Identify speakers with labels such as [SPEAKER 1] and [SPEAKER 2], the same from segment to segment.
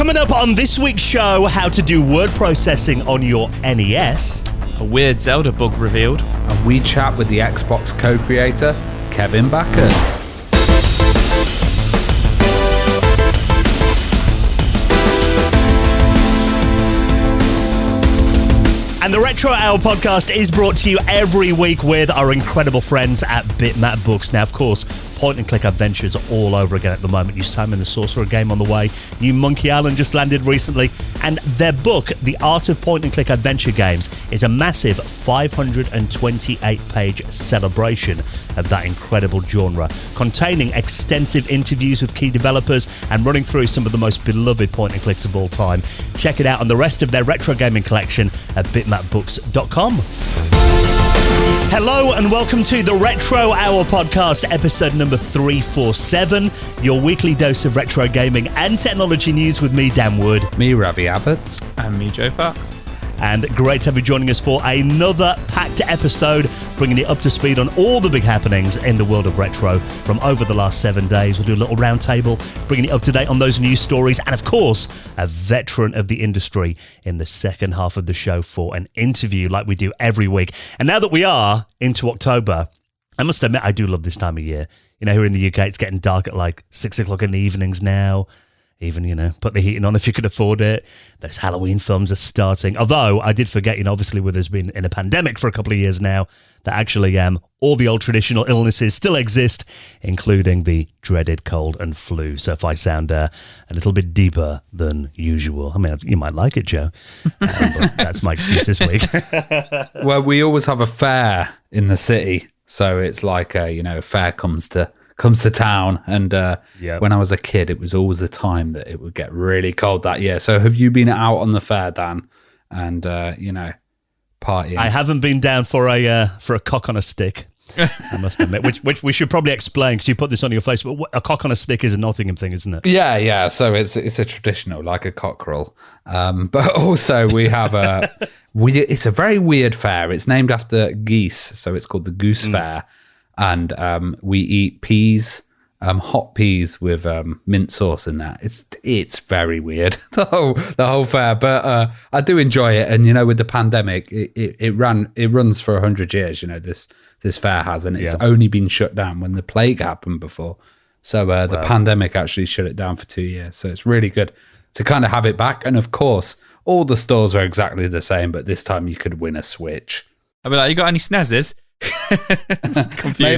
[SPEAKER 1] Coming up on this week's show, how to do word processing on your NES.
[SPEAKER 2] A weird Zelda bug revealed.
[SPEAKER 3] And we chat with the Xbox co-creator, Kevin Bachus.
[SPEAKER 1] And the Retro Hour podcast is brought to you every week with our incredible friends at Bitmap Books. Now, of course, point-and-click adventures are all over again at the moment. New Simon the Sorcerer game on the way. New Monkey Island just landed recently. And their book, The Art of Point-and-Click Adventure Games, is a massive 528-page celebration of that incredible genre, containing extensive interviews with key developers and running through some of the most beloved point-and-clicks of all time. Check it out on the rest of their retro gaming collection at bitmapbooks.com. Hello and welcome to the Retro Hour podcast, episode number 347, your weekly dose of retro gaming and technology news with me, Dan Wood.
[SPEAKER 3] Me, Ravi Abbott.
[SPEAKER 2] And me, Joe Parks.
[SPEAKER 1] And great to have you joining us for another packed episode, bringing you up to speed on all the big happenings in the world of retro from over the last 7 days. We'll do a little round table, bringing you up to date on those news stories, and of course, a veteran of the industry in the second half of the show for an interview like we do every week. And now that we are into October, I must admit I do love this time of year. You know, here in the UK, it's getting dark at like 6 o'clock in the evenings now. Even, you know, put the heating on if you could afford it. Those Halloween films are starting. Although, I did forget, you know, obviously with us being in a pandemic for a couple of years now, that actually all the old traditional illnesses still exist, including the dreaded cold and flu. So if I sound a little bit deeper than usual, I mean, you might like it, Joe. But that's my excuse this week.
[SPEAKER 3] Well, we always have a fair in the city. So it's like, a fair comes to town, and when I was a kid, it was always a time that it would get really cold that year. So have you been out on the fair, Dan, and partying?
[SPEAKER 1] I haven't been down for a cock on a stick, I must admit, which we should probably explain, because you put this on your Facebook. A cock on a stick is a Nottingham thing, isn't it?
[SPEAKER 3] Yeah. So it's a traditional, like a cockerel, but also we have it's a very weird fair. It's named after geese, so it's called the Goose Fair. And we eat peas, hot peas with mint sauce in that. It's very weird, the whole fair, but I do enjoy it. and with the pandemic, it runs for 100 years. This fair has, and it's only been shut down when the plague happened before. So the pandemic actually shut it down for 2 years. So it's really good to kind of have it back. And of course, all the stores are exactly the same, but this time you could win a Switch.
[SPEAKER 2] I'll be like, you got any SNESes?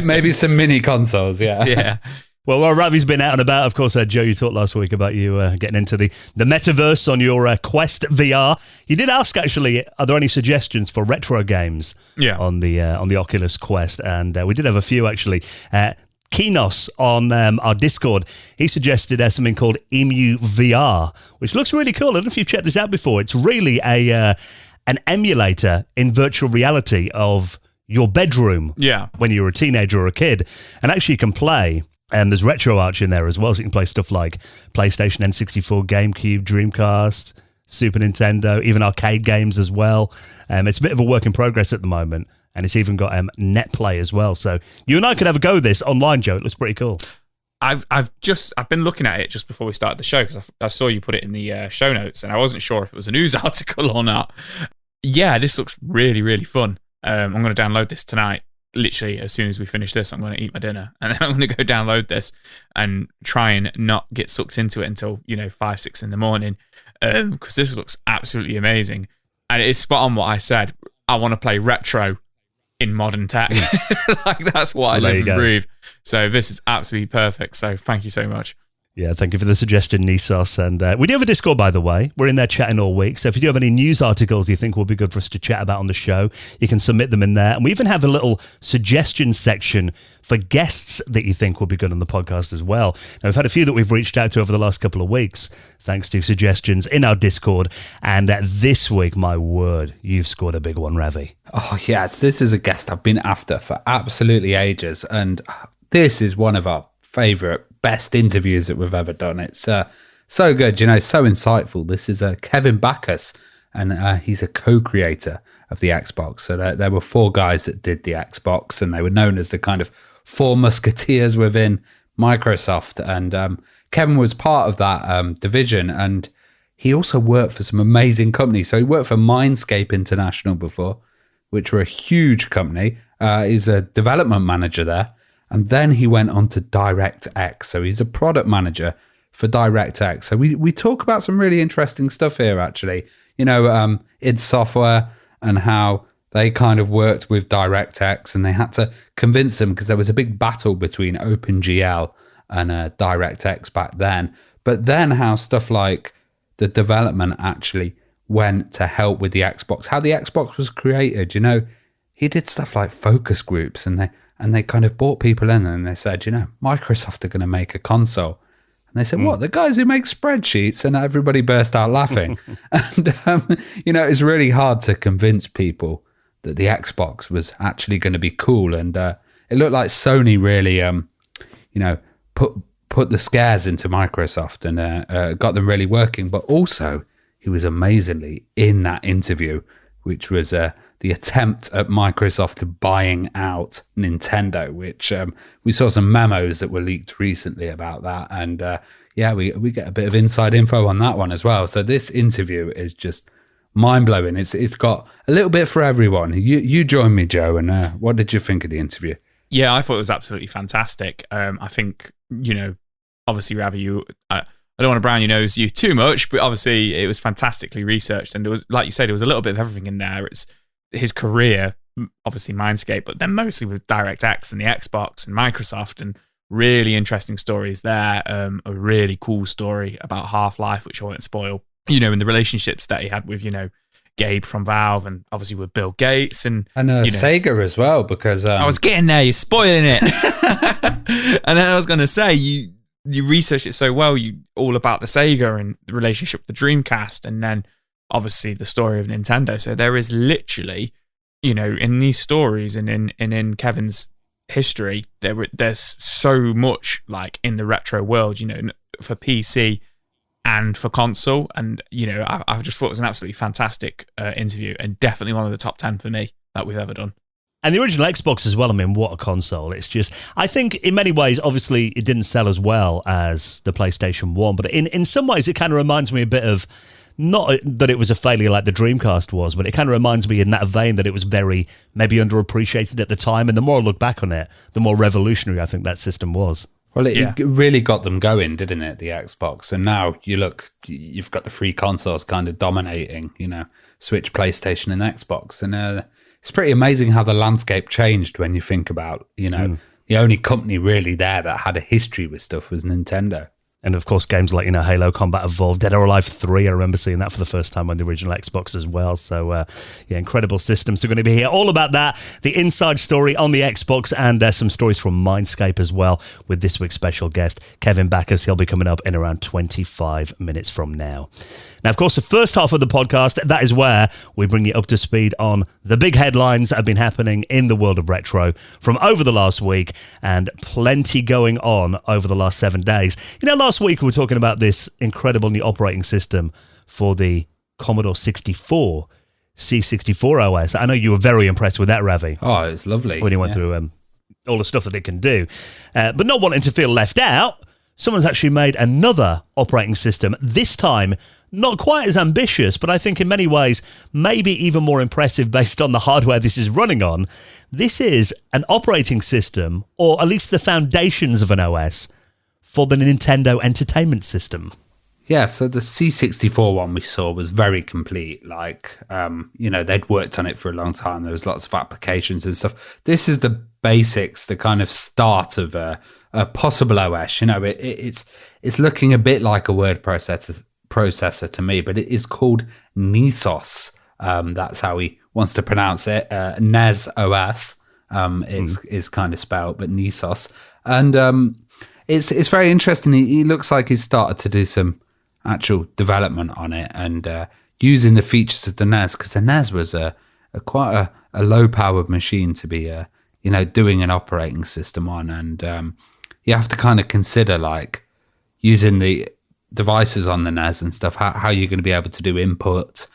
[SPEAKER 3] Maybe some mini consoles,
[SPEAKER 2] yeah.
[SPEAKER 1] Well, while Ravi's been out and about, of course, Joe, you talked last week about you getting into the metaverse on your Quest VR. You did ask, actually, are there any suggestions for retro games on the Oculus Quest? And we did have a few, actually. Kinos on our Discord, he suggested something called Emu VR, which looks really cool. I don't know if you've checked this out before. It's really an emulator in virtual reality of your bedroom when you were a teenager or a kid. And actually you can play, and there's RetroArch in there as well, so you can play stuff like PlayStation, N64, GameCube, Dreamcast, Super Nintendo, even arcade games as well. It's a bit of a work in progress at the moment, and it's even got NetPlay as well. So you and I could have a go with this online, Joe. It looks pretty cool.
[SPEAKER 2] I've been looking at it just before we started the show, because I saw you put it in the show notes, and I wasn't sure if it was a news article or not. Yeah, this looks really, really fun. I'm going to download this tonight. Literally, as soon as we finish this, I'm going to eat my dinner, and then I'm going to go download this and try and not get sucked into it until 5, 6 in the morning, because this looks absolutely amazing, and it is spot on what I said. I want to play retro in modern tech. Like, that's what I live and breathe. So this is absolutely perfect. So thank you so much.
[SPEAKER 1] Yeah, thank you for the suggestion, Nisos. And we do have a Discord, by the way. We're in there chatting all week. So if you do have any news articles you think will be good for us to chat about on the show, you can submit them in there. And we even have a little suggestion section for guests that you think will be good on the podcast as well. Now, we've had a few that we've reached out to over the last couple of weeks, thanks to suggestions in our Discord. And this week, my word, you've scored a big one, Ravi.
[SPEAKER 3] Oh, yes. This is a guest I've been after for absolutely ages. And this is one of our favourite, best interviews that we've ever done. It's so good, so insightful. This is Kevin Bachus, and he's a co-creator of the Xbox. So there were 4 guys that did the Xbox, and they were known as the kind of 4 musketeers within Microsoft. And Kevin was part of that division, and he also worked for some amazing companies. So he worked for Mindscape International before, which were a huge company. He's a development manager there. And then he went on to DirectX. So he's a product manager for DirectX. So we talk about some really interesting stuff here, actually. id Software and how they kind of worked with DirectX, and they had to convince them because there was a big battle between OpenGL and DirectX back then. But then how stuff like the development actually went to help with the Xbox, how the Xbox was created. He did stuff like focus groups, and they kind of brought people in and they said, Microsoft are going to make a console. And they said, what, the guys who make spreadsheets? And everybody burst out laughing. And, it's really hard to convince people that the Xbox was actually going to be cool. And it looked like Sony really, put the scares into Microsoft and got them really working. But also, he was amazingly in that interview, which was the attempt at Microsoft buying out Nintendo, which we saw some memos that were leaked recently about that. And we get a bit of inside info on that one as well. So this interview is just mind-blowing. It's got a little bit for everyone. You join me, Joe, and what did you think of the interview?
[SPEAKER 2] Yeah, I thought it was absolutely fantastic. I think, obviously, Ravi, I don't want to brown your nose you too much, but obviously it was fantastically researched. And it was, like you said, it was a little bit of everything in there. It's his career, obviously Mindscape, but then mostly with DirectX and the Xbox and Microsoft, and really interesting stories there. A really cool story about Half-Life, which I won't spoil, and the relationships that he had with, Gabe from Valve, and obviously with Bill Gates and
[SPEAKER 3] Sega as well, because
[SPEAKER 2] I was getting there, you're spoiling it. And then I was going to say, you researched it so well, all about the Sega and the relationship with the Dreamcast, and then obviously the story of Nintendo. So there is literally, in these stories and in Kevin's history, there's so much like in the retro world, for PC and for console. And, I just thought it was an absolutely fantastic interview, and definitely one of the top 10 for me that we've ever done.
[SPEAKER 1] And the original Xbox as well, what a console. It's just, I think in many ways, obviously, it didn't sell as well as the PlayStation 1, but in some ways, it kind of reminds me a bit of, not that it was a failure like the Dreamcast was, but it kind of reminds me in that vein that it was very, maybe underappreciated at the time. And the more I look back on it, the more revolutionary I think that system was.
[SPEAKER 3] Well, it really got them going, didn't it, the Xbox? And now you've got the free consoles kind of dominating, Switch, PlayStation, and Xbox. And it's pretty amazing how the landscape changed when you think about, the only company really there that had a history with stuff was Nintendo.
[SPEAKER 1] And of course, games like, Halo Combat Evolved, Dead or Alive 3, I remember seeing that for the first time on the original Xbox as well. So, incredible systems. So we're going to be here all about that, the inside story on the Xbox, and some stories from Mindscape as well with this week's special guest, Kevin Bachus. He'll be coming up in around 25 minutes from now. Now, of course, the first half of the podcast, that is where we bring you up to speed on the big headlines that have been happening in the world of retro from over the last week, and plenty going on over the last 7 days. Last week we were talking about this incredible new operating system for the Commodore 64, C64 OS. I know you were very impressed with that, Ravi.
[SPEAKER 3] Oh, it's lovely.
[SPEAKER 1] When you went through all the stuff that it can do. But not wanting to feel left out, someone's actually made another operating system, this time not quite as ambitious, but I think in many ways maybe even more impressive based on the hardware this is running on. This is an operating system, or at least the foundations of an OS, for the Nintendo Entertainment System.
[SPEAKER 3] Yeah, so the C64 one we saw was very complete. Like, they'd worked on it for a long time. There was lots of applications and stuff. This is the basics, the kind of start of a possible OS. It's looking a bit like a word processor to me, but it is called Nisos. That's how he wants to pronounce it. NES OS is kind of spelled, but Nisos. And it's very interesting. He looks like he's started to do some actual development on it, and using the features of the NES, because the NES was quite a low-powered machine to be doing an operating system on, and you have to kind of consider like using the devices on the NES and stuff, how you're going to be able to do input,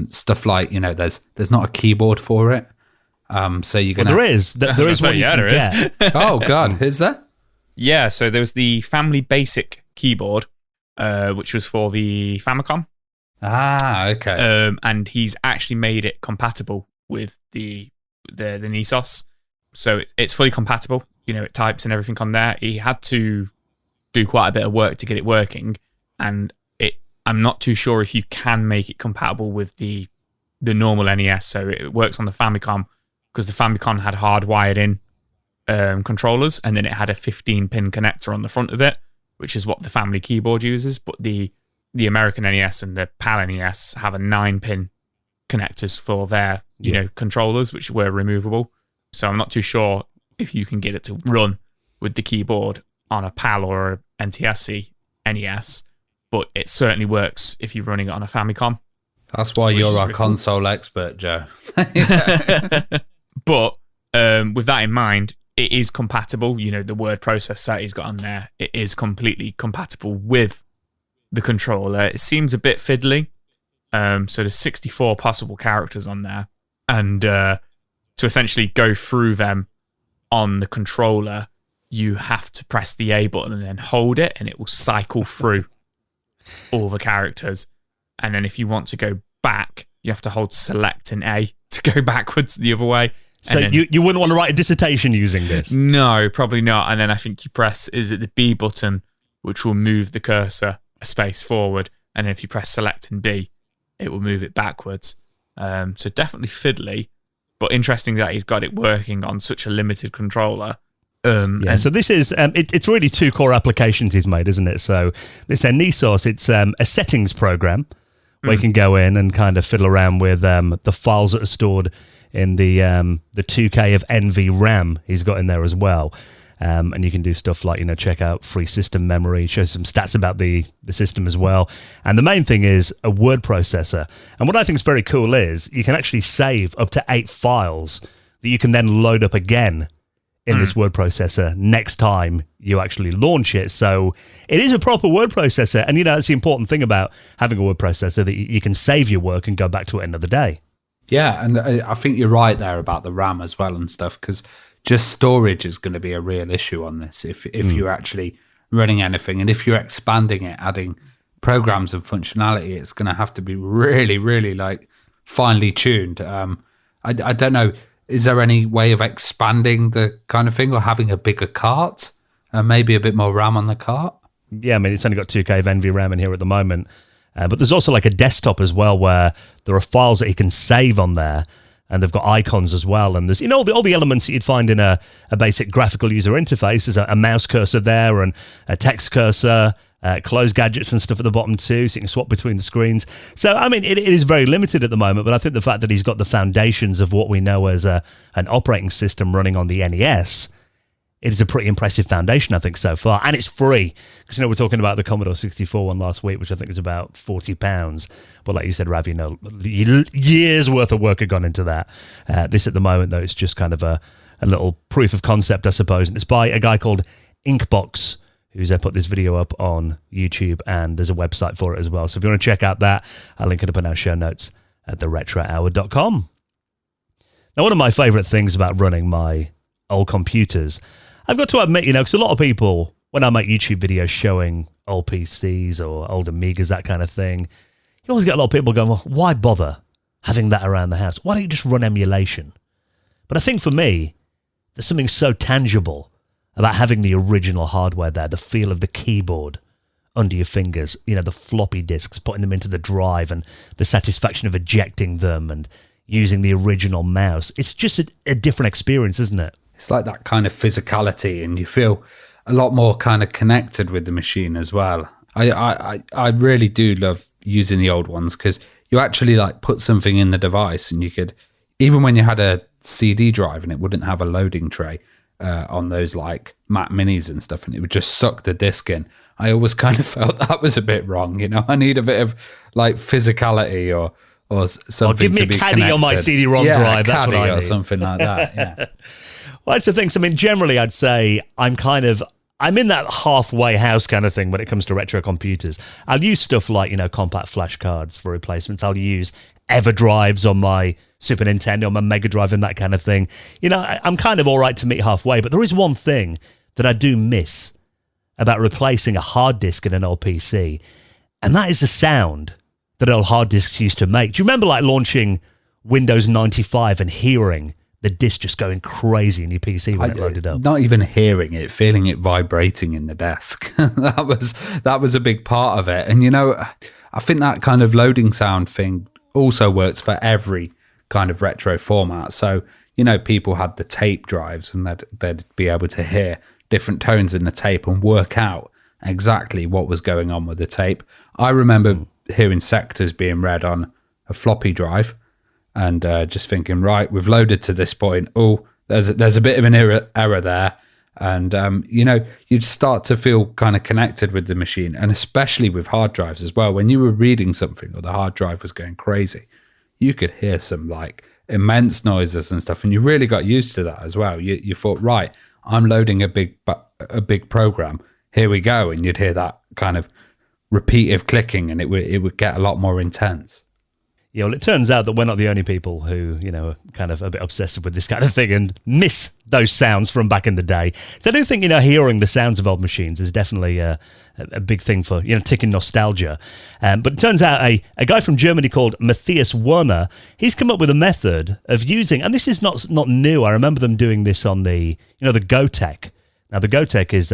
[SPEAKER 3] stuff like there's not a keyboard for it, so you're gonna.
[SPEAKER 1] Well, there is one.
[SPEAKER 2] Yeah, there is.
[SPEAKER 3] Oh God, is there?
[SPEAKER 2] Yeah, so there was the Family Basic keyboard, which was for the Famicom.
[SPEAKER 3] Ah, okay.
[SPEAKER 2] And he's actually made it compatible with the Nisos. So it's fully compatible. It types and everything on there. He had to do quite a bit of work to get it working, and I'm not too sure if you can make it compatible with the normal NES. So it works on the Famicom, because the Famicom had hardwired in controllers, and then it had a 15-pin connector on the front of it, which is what the family keyboard uses. But the American NES and the PAL NES have a 9-pin connectors for their controllers, which were removable. So I'm not too sure if you can get it to run with the keyboard on a PAL or a NTSC NES, but it certainly works if you're running it on a Famicom.
[SPEAKER 3] That's why you're our console expert, Joe.
[SPEAKER 2] But with that in mind, it is compatible. The word processor he's got on there, it is completely compatible with the controller. It seems a bit fiddly. So there's 64 possible characters on there. And to essentially go through them on the controller, you have to press the A button and then hold it, and it will cycle through all the characters. And then if you want to go back, you have to hold select and A to go backwards the other way.
[SPEAKER 1] So you wouldn't want to write a dissertation using this?
[SPEAKER 2] No, probably not. And then I think you press, is it the B button, which will move the cursor a space forward. And then if you press select and B, it will move it backwards. So definitely fiddly, but interesting that he's got it working on such a limited controller.
[SPEAKER 1] So this is it's really two core applications he's made, isn't it? So this Nisos, it's a settings program where you can go in and kind of fiddle around with the files that are stored in the 2K of NV RAM he's got in there as well. And you can do stuff like, check out free system memory, show some stats about the system as well. And the main thing is a word processor. And what I think is very cool is you can actually save up to 8 files that you can then load up again in this word processor next time you actually launch it. So it is a proper word processor. And, that's the important thing about having a word processor, that you can save your work and go back to it another day.
[SPEAKER 3] Yeah, and I think you're right there about the RAM as well and stuff, because just storage is going to be a real issue on this if you're actually running anything. And if you're expanding it, adding programs and functionality, it's going to have to be really, really finely tuned. I don't know, is there any way of expanding the kind of thing, or having a bigger cart and maybe a bit more RAM on the cart? Yeah,
[SPEAKER 1] I mean, it's only got 2K of NVRAM in here at the moment. But there's also a desktop as well, where there are files that you can save on there. And they've got icons as well. And there's, all the elements that you'd find in a basic graphical user interface. There's a mouse cursor there and a text cursor, close gadgets and stuff at the bottom too, so you can swap between the screens. So, I mean, it is very limited at the moment, but I think the fact that he's got the foundations of what we know as an operating system running on the NES, it is a pretty impressive foundation, I think, so far. And it's free. Because, we're talking about the Commodore 64 one last week, which I think is about £40. But like you said, Rav, years worth of work have gone into that. This at the moment, though, it's just kind of a little proof of concept, I suppose. And it's by a guy called Inkbox, who's put this video up on YouTube. And there's a website for it as well. So if you want to check out that, I'll link it up in our show notes at theretrohour.com. Now, one of my favourite things about running my old computers, I've got to admit, because a lot of people, when I make YouTube videos showing old PCs or old Amigas, that kind of thing, you always get a lot of people going, well, why bother having that around the house? Why don't you just run emulation? But I think for me, there's something so tangible about having the original hardware there, the feel of the keyboard under your fingers, the floppy disks, putting them into the drive, and the satisfaction of ejecting them and using the original mouse. It's just a different experience, isn't it?
[SPEAKER 3] It's like that kind of physicality, and you feel a lot more kind of connected with the machine as well. I really do love using the old ones, because you actually put something in the device, and you could, even when you had a CD drive and it wouldn't have a loading tray on those Mac Minis and stuff, and it would just suck the disc in. I always kind of felt that was a bit wrong. I need a bit of physicality or something.
[SPEAKER 1] Give me
[SPEAKER 3] to be
[SPEAKER 1] a caddy
[SPEAKER 3] connected.
[SPEAKER 1] on my CD-ROM drive. That's what I need.
[SPEAKER 3] Or something like that. Yeah.
[SPEAKER 1] Well, that's the thing. So, I mean, generally, I'd say I'm in that halfway house kind of thing when it comes to retro computers. I'll use stuff like, compact flash cards for replacements. I'll use EverDrives on my Super Nintendo, on my Mega Drive and that kind of thing. I'm kind of all right to meet halfway, but there is one thing that I do miss about replacing a hard disk in an old PC, and that is the sound that old hard disks used to make. Do you remember like launching Windows 95 and hearing the disk just going crazy in your PC when it loaded up?
[SPEAKER 3] Not even hearing it, feeling it vibrating in the desk. that was a big part of it. And, I think that kind of loading sound thing also works for every kind of retro format. So, people had the tape drives and they'd be able to hear different tones in the tape and work out exactly what was going on with the tape. I remember hearing sectors being read on a floppy drive and just thinking, right, we've loaded to this point. Oh, there's a bit of an error there. And, you'd start to feel kind of connected with the machine, and especially with hard drives as well. When you were reading something or the hard drive was going crazy, you could hear some like immense noises and stuff, and you really got used to that as well. You thought, right, I'm loading a big program. Here we go. And you'd hear that kind of repetitive clicking, and it would get a lot more intense.
[SPEAKER 1] Yeah, well, it turns out that we're not the only people who, are kind of a bit obsessive with this kind of thing and miss those sounds from back in the day. So I do think, hearing the sounds of old machines is definitely a big thing for, ticking nostalgia. But it turns out a guy from Germany called Matthias Werner, he's come up with a method of using, and this is not new. I remember them doing this on the, the Gotek. Now, the Gotek is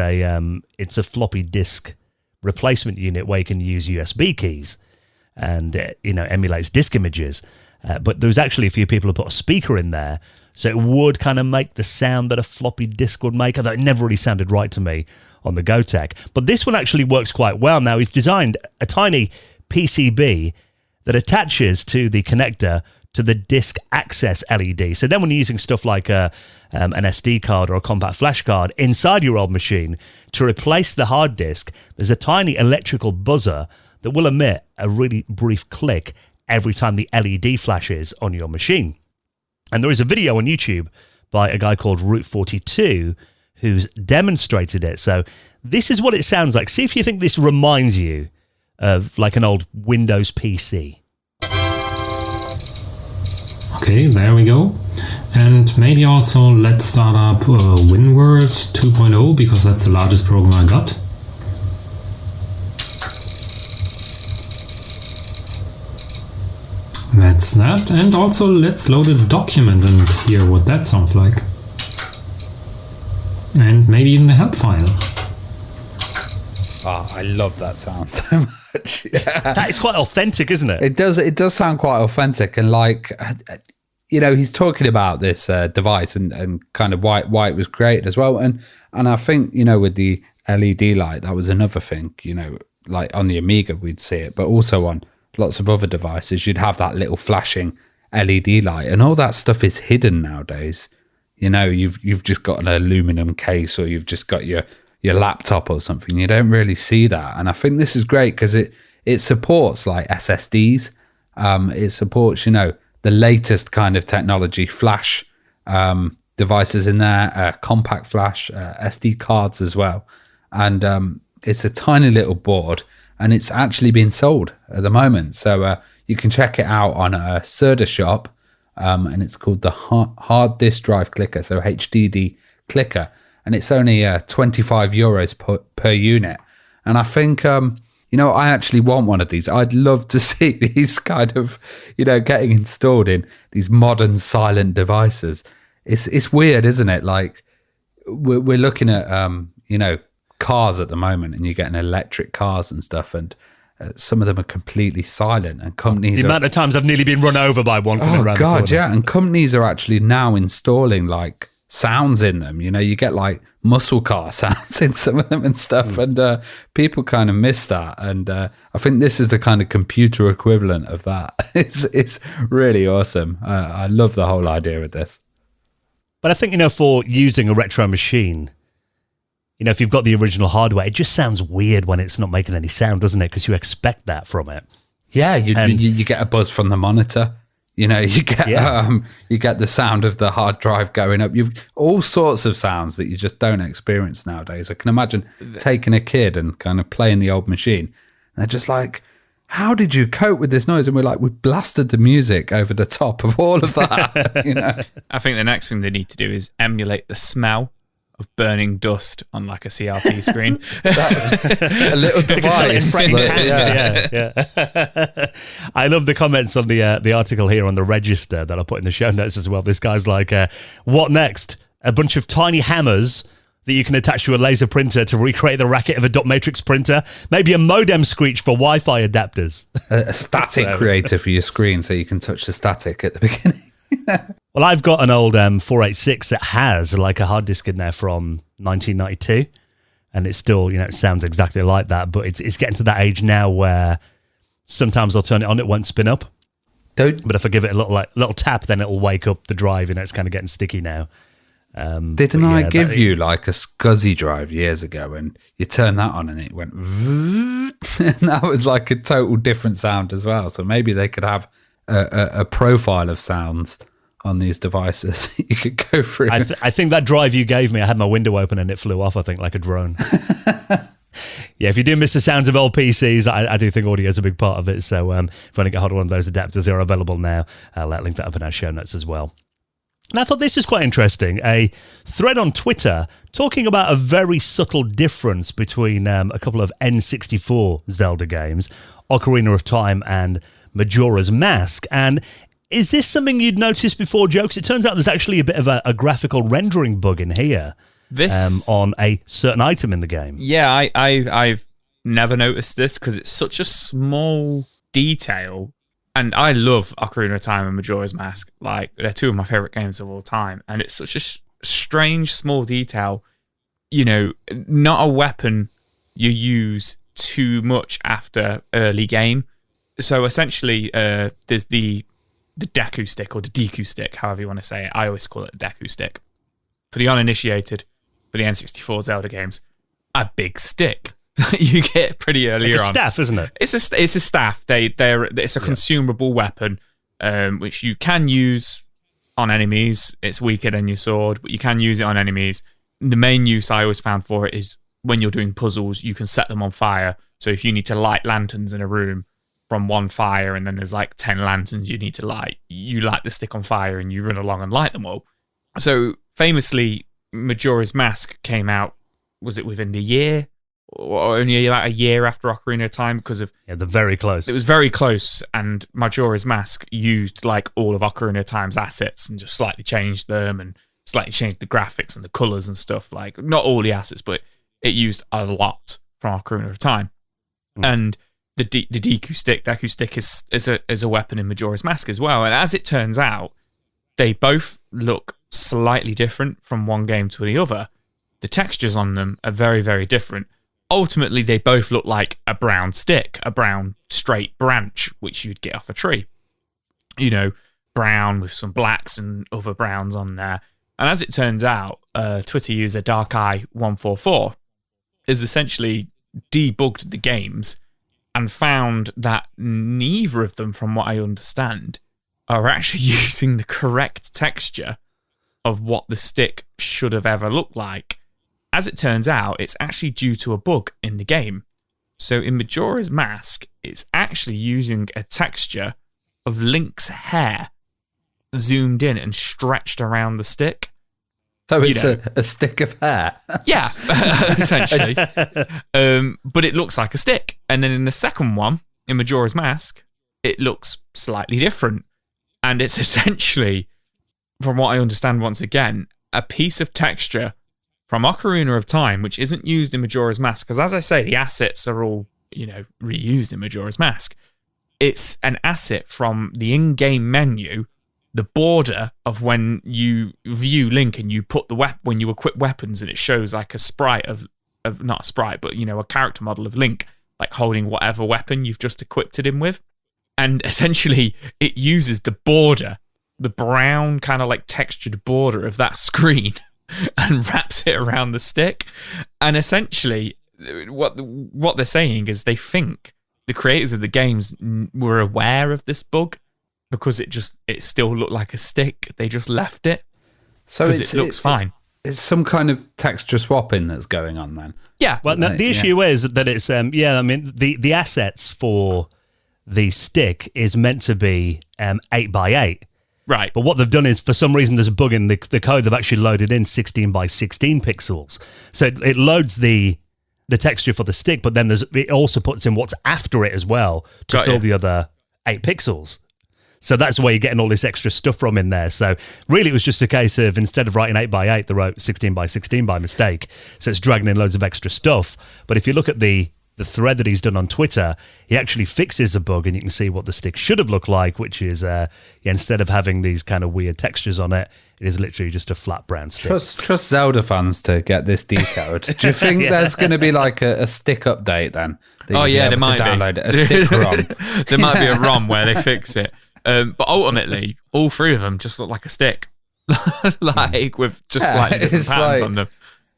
[SPEAKER 1] it's a floppy disk replacement unit where you can use USB keys and emulates disk images. But there was actually a few people who put a speaker in there, so it would kind of make the sound that a floppy disk would make, although it never really sounded right to me on the Gotek. But this one actually works quite well. Now, he's designed a tiny PCB that attaches to the connector to the disk access LED. So then when you're using stuff like an SD card or a compact flash card inside your old machine, to replace the hard disk, there's a tiny electrical buzzer that will emit a really brief click every time the LED flashes on your machine. And there is a video on YouTube by a guy called Route42 who's demonstrated it. So this is what it sounds like. See if you think this reminds you of like an old Windows PC.
[SPEAKER 4] Okay, there we go. And maybe also let's start up WinWord 2.0 because that's the largest program I got. That's that. And also let's load a document and hear what that sounds like. And maybe even the help file.
[SPEAKER 3] Oh, I love that sound so much. Yeah.
[SPEAKER 1] That is quite authentic, isn't it?
[SPEAKER 3] It does sound quite authentic, and like, he's talking about this device and kind of why it was created as well. And I think, with the LED light, that was another thing, like on the Amiga, we'd see it, but also on lots of other devices, you'd have that little flashing LED light, and all that stuff is hidden nowadays. You've just got an aluminum case, or you've just got your laptop or something. You don't really see that, and I think this is great because it supports like SSDs. It supports the latest kind of technology, flash devices in there, compact flash, SD cards as well, and it's a tiny little board. And it's actually being sold at the moment. So you can check it out on a Serda shop. And it's called the Hard Disk Drive Clicker, so HDD Clicker. And it's only €25 per unit. And I think, I actually want one of these. I'd love to see these kind of, getting installed in these modern silent devices. It's weird, isn't it? Like, we're looking at, cars at the moment, and you're getting electric cars and stuff, and some of them are completely silent, and companies
[SPEAKER 1] amount of times I've nearly been run over by one coming around the corner.
[SPEAKER 3] Yeah, and companies are actually now installing like sounds in them. You get like muscle car sounds in some of them and stuff, and people kind of miss that, and I think this is the kind of computer equivalent of that. It's really awesome. I love the whole idea of this.
[SPEAKER 1] But I think, for using a retro machine, if you've got the original hardware, it just sounds weird when it's not making any sound, doesn't it? Because you expect that from it.
[SPEAKER 3] Yeah, you get a buzz from the monitor. You get the sound of the hard drive going up. You've all sorts of sounds that you just don't experience nowadays. I can imagine taking a kid and kind of playing the old machine, and they're just like, how did you cope with this noise? And we're like, we blasted the music over the top of all of that.
[SPEAKER 2] I think the next thing they need to do is emulate the smell of burning dust on like a CRT screen.
[SPEAKER 3] A little device.
[SPEAKER 1] Yeah. I love the comments on the article here on the Register that I put in the show notes as well. This guy's like, what next? A bunch of tiny hammers that you can attach to a laser printer to recreate the racket of a dot matrix printer. Maybe a modem screech for Wi-Fi adapters.
[SPEAKER 3] A static creator for your screen so you can touch the static at the beginning.
[SPEAKER 1] Well, I've got an old 486 that has like a hard disk in there from 1992, and it still, it sounds exactly like that, but it's getting to that age now where sometimes I'll turn it on, it won't spin up. But if I give it a little tap, then it'll wake up the drive, and it's kind of getting sticky now.
[SPEAKER 3] Didn't I give you like a SCSI drive years ago, and you turn that on and it went and that was like a total different sound as well. So maybe they could have a profile of sounds on these devices you could go through.
[SPEAKER 1] I think that drive you gave me, I had my window open and it flew off, I think, like a drone. Yeah, if you do miss the sounds of old PCs, I do think audio is a big part of it. So if you want to get hold of one of those adapters, they're available now. I'll link that up in our show notes as well. And I thought this was quite interesting. A thread on Twitter talking about a very subtle difference between a couple of N64 Zelda games, Ocarina of Time and Majora's Mask. And is this something you'd noticed before, Joe? 'Cause it turns out there's actually a bit of a graphical rendering bug in here on a certain item in the game.
[SPEAKER 2] Yeah, I've never noticed this because it's such a small detail. And I love Ocarina of Time and Majora's Mask. Like, they're two of my favorite games of all time. And it's such a strange, small detail. Not a weapon you use too much after early game. So essentially, there's the Deku stick or the Deku stick, however you want to say it. I always call it a Deku stick. For the uninitiated, for the N64 Zelda games, a big stick. You get pretty earlier on.
[SPEAKER 1] It's a staff, isn't it?
[SPEAKER 2] It's a staff. It's a consumable weapon, which you can use on enemies. It's weaker than your sword, but you can use it on enemies. The main use I always found for it is when you're doing puzzles, you can set them on fire. So if you need to light lanterns in a room from one fire, and then there's like 10 lanterns you need to light, you light the stick on fire and you run along and light them all. So famously, Majora's Mask came out, was it within the year? Or only about a year after Ocarina of Time because of...
[SPEAKER 1] Yeah, they're very close.
[SPEAKER 2] It was very close, and Majora's Mask used like all of Ocarina of Time's assets and just slightly changed them and slightly changed the graphics and the colours and stuff. Like, not all the assets, but it used a lot from Ocarina of Time. And the Deku stick is a weapon in Majora's Mask as well. And as it turns out, they both look slightly different from one game to the other. The textures on them are very, very different. Ultimately, they both look like a brown stick, a brown straight branch, which you'd get off a tree. Brown with some blacks and other browns on there. And as it turns out, Twitter user DarkEye144 has essentially debugged the games and found that neither of them, from what I understand, are actually using the correct texture of what the stick should have ever looked like. As it turns out, it's actually due to a bug in the game. So in Majora's Mask, it's actually using a texture of Link's hair zoomed in and stretched around the stick.
[SPEAKER 3] So it's a stick of hair.
[SPEAKER 2] Yeah, essentially. But it looks like a stick. And then in the second one, in Majora's Mask, it looks slightly different. And it's essentially, from what I understand once again, a piece of texture from Ocarina of Time, which isn't used in Majora's Mask, because as I say, the assets are all, reused in Majora's Mask. It's an asset from the in-game menu, the border of when you view Link and you put when you equip weapons, and it shows like a sprite of not a sprite, but a character model of Link, like holding whatever weapon you've just equipped it in with. And essentially, it uses the border, the brown kind of like textured border of that screen, and wraps it around the stick. And essentially, what they're saying is they think the creators of the games were aware of this bug because it still looked like a stick. They just left it because it looks fine.
[SPEAKER 3] It's some kind of texture swapping that's going on then.
[SPEAKER 2] Yeah.
[SPEAKER 1] Well, the issue is that it's the assets for the stick is meant to be 8x8.
[SPEAKER 2] Right.
[SPEAKER 1] But what they've done is, for some reason, there's a bug in the code. They've actually loaded in 16 by 16 pixels. So it loads the texture for the stick, but then it also puts in what's after it as well to fill the other 8 pixels. So that's where you're getting all this extra stuff from in there. So really, it was just a case of, instead of writing 8 by 8, they wrote 16 by 16 by mistake. So it's dragging in loads of extra stuff. But if you look at the thread that he's done on Twitter, he actually fixes a bug, and you can see what the stick should have looked like, which is instead of having these kind of weird textures on it, it is literally just a flat brown stick.
[SPEAKER 3] Trust Zelda fans to get this detailed. Do you think there's going to be like a stick update then?
[SPEAKER 2] There might
[SPEAKER 3] download a stick ROM.
[SPEAKER 2] There might be a ROM where they fix it. But ultimately, all 3 of them just look like a stick, with just slightly different patterns on them.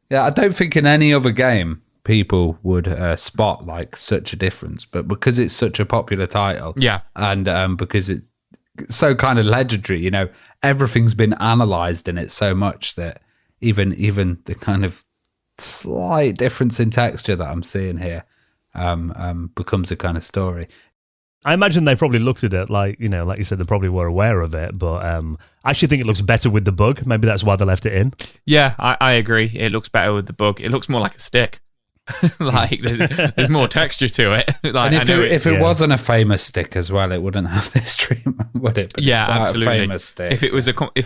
[SPEAKER 3] Yeah, I don't think in any other game people would spot like such a difference, but because it's such a popular title, and because it's so kind of legendary, everything's been analyzed in it so much that even the kind of slight difference in texture that I'm seeing here becomes a kind of story.
[SPEAKER 1] I imagine they probably looked at it like you said, they probably were aware of it, but I actually think it looks better with the bug. Maybe that's why they left it in.
[SPEAKER 2] Yeah, I agree. It looks better with the bug. It looks more like a stick. There's more texture to it.
[SPEAKER 3] And if it wasn't a famous stick as well, it wouldn't have this treatment, would it? But
[SPEAKER 2] yeah, absolutely.
[SPEAKER 3] A famous stick.
[SPEAKER 2] If it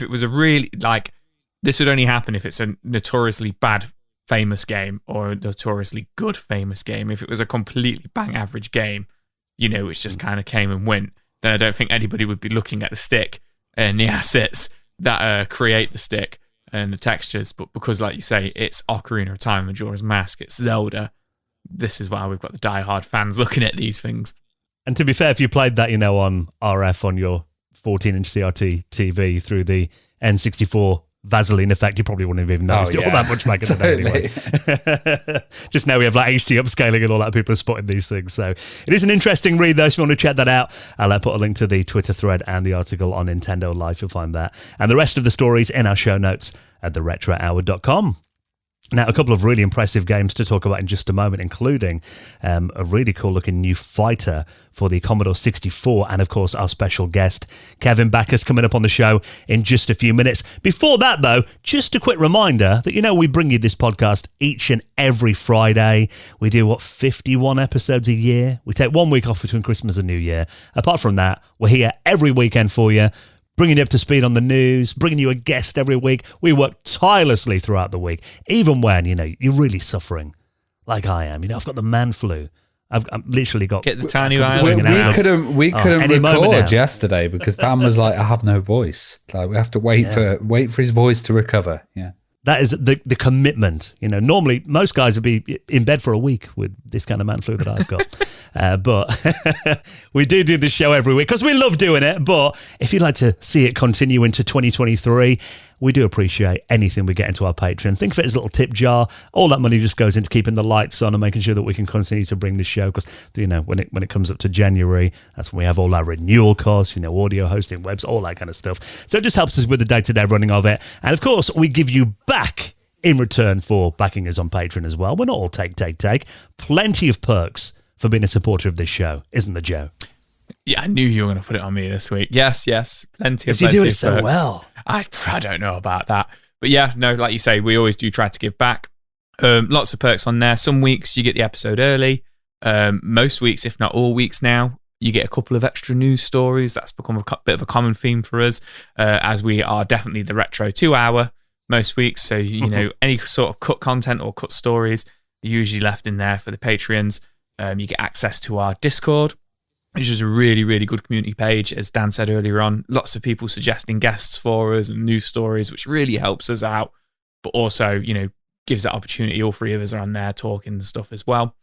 [SPEAKER 2] was a really, this would only happen if it's a notoriously bad famous game or a notoriously good famous game. If it was a completely bang average game, which just kind of came and went, then I don't think anybody would be looking at the stick and the assets that create the stick and the textures. But because, like you say, it's Ocarina of Time, Majora's Mask, it's Zelda, this is why we've got the diehard fans looking at these things. And
[SPEAKER 1] to be fair, if you played that, on RF on your 14-inch CRT TV through the N64 Vaseline effect, you probably wouldn't have even noticed it all that much back in the day anyway. Just now we have HD upscaling and all that, people are spotting these things. So it is an interesting read though, so if you want to check that out, I'll put a link to the Twitter thread and the article on Nintendo Life, you'll find that. And the rest of the stories in our show notes at theretrohour.com. Now, a couple of really impressive games to talk about in just a moment, including a really cool-looking new fighter for the Commodore 64, and, of course, our special guest, Kevin Bachus, coming up on the show in just a few minutes. Before that, though, just a quick reminder that, we bring you this podcast each and every Friday. We do, 51 episodes a year? We take 1 week off between Christmas and New Year. Apart from that, we're here every weekend for you, bringing you up to speed on the news, bringing you a guest every week. We work tirelessly throughout the week, even when, you're really suffering, like I am. I've got the man flu. I've literally got...
[SPEAKER 2] Get the tiny violin.
[SPEAKER 3] We couldn't record yesterday because Dan was like, I have no voice. Like, we have to wait for his voice to recover. Yeah.
[SPEAKER 1] That is the commitment. Normally most guys would be in bed for a week with this kind of man flu that I've got. But we do the show every week because we love doing it. But if you'd like to see it continue into 2023, we do appreciate anything we get into our Patreon. Think of it as a little tip jar. All that money just goes into keeping the lights on and making sure that we can continue to bring the show. Because when it comes up to January, that's when we have all our renewal costs, audio hosting, webs, all that kind of stuff. So it just helps us with the day-to-day running of it. And of course, we give you back in return for backing us on Patreon as well. We're not all take. Plenty of perks for being a supporter of this show, isn't there, Joe?
[SPEAKER 2] Yeah, I knew you were going to put it on me this week. Yes, plenty of perks.
[SPEAKER 1] You do it so well.
[SPEAKER 2] I don't know about that. But yeah, no, like you say, we always do try to give back. Lots of perks on there. Some weeks you get the episode early. Most weeks, if not all weeks now, you get a couple of extra news stories. That's become a bit of a common theme for us, as we are definitely the Retro 2 Hour most weeks. So, any sort of cut content or cut stories are usually left in there for the Patreons. You get access to our Discord, which is a really, really good community page, as Dan said earlier on. Lots of people suggesting guests for us and news stories, which really helps us out, but also, gives that opportunity. All 3 of us are on there talking and stuff as well.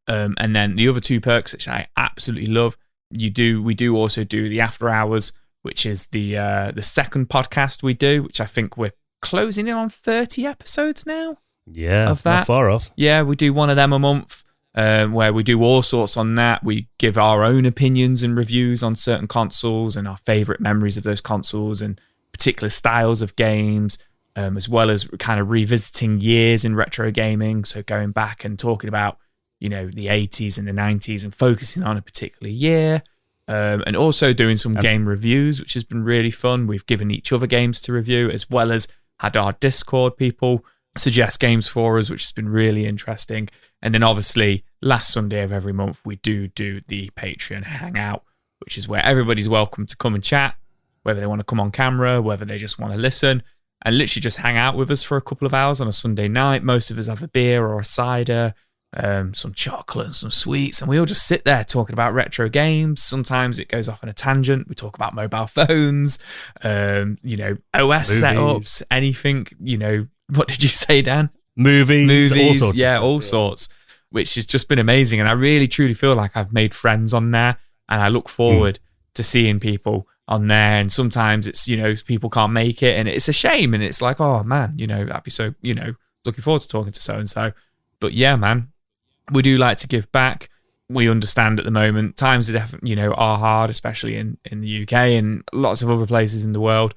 [SPEAKER 2] And then the other 2 perks, which I absolutely love, we do also do the After Hours, which is the second podcast we do, which I think we're closing in on 30 episodes now.
[SPEAKER 1] Yeah,
[SPEAKER 2] of that.
[SPEAKER 1] Not far off.
[SPEAKER 2] Yeah, we do one of them a month. Where we do all sorts on that. We give our own opinions and reviews on certain consoles and our favourite memories of those consoles and particular styles of games, as well as kind of revisiting years in retro gaming. So going back and talking about, the 80s and the 90s and focusing on a particular year. And also doing some game reviews, which has been really fun. We've given each other games to review, as well as had our Discord people suggest games for us, which has been really interesting. And then obviously last Sunday of every month, we do the Patreon Hangout, which is where everybody's welcome to come and chat, whether they want to come on camera, whether they just want to listen, and literally just hang out with us for a couple of hours on a Sunday night. Most of us have a beer or a cider, some chocolate and some sweets, and we all just sit there talking about retro games. Sometimes it goes off on a tangent. We talk about mobile phones, OS
[SPEAKER 1] Movies.
[SPEAKER 2] setups, anything, what did you say, Dan?
[SPEAKER 1] Movies, all sorts.
[SPEAKER 2] Yeah, all sorts, which has just been amazing. And I really, truly feel like I've made friends on there, and I look forward to seeing people on there. And sometimes it's, people can't make it, and it's a shame. And it's like, oh man, I'd be so, looking forward to talking to so-and-so. But yeah, man, we do like to give back. We understand at the moment times are definitely, are hard, especially in the UK and lots of other places in the world.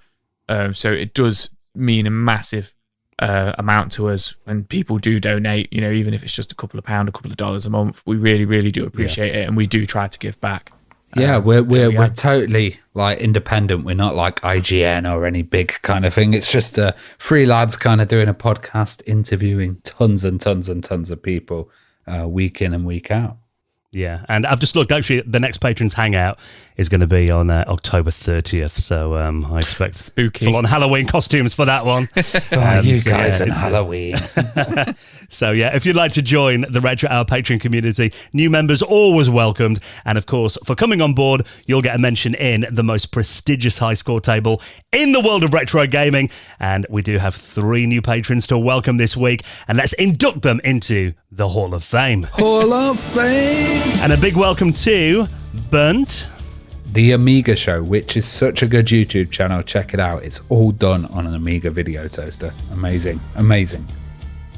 [SPEAKER 2] So it does mean a massive amount to us when people do donate, even if it's just a couple of pounds, a couple of dollars a month. We really, really do appreciate it, and we do try to give back.
[SPEAKER 3] Yeah, we're totally like independent. We're not like IGN or any big kind of thing. It's just three lads kind of doing a podcast, interviewing tons and tons and tons of people week in and week out.
[SPEAKER 1] Yeah, and I've just looked, actually, the next Patrons Hangout is going to be on October 30th, so I expect
[SPEAKER 2] spooky
[SPEAKER 1] full-on Halloween costumes for that one.
[SPEAKER 3] You guys and Halloween.
[SPEAKER 1] So yeah, if you'd like to join the Retro Hour Patreon community, new members always welcomed, and of course, for coming on board, you'll get a mention in the most prestigious high score table in the world of retro gaming, and we do have 3 new patrons to welcome this week, and let's induct them into the Hall of Fame.
[SPEAKER 3] Hall of Fame!
[SPEAKER 1] And a big welcome to Burnt.
[SPEAKER 3] The Amiga Show, which is such a good YouTube channel. Check it out. It's all done on an Amiga video toaster. Amazing. Amazing.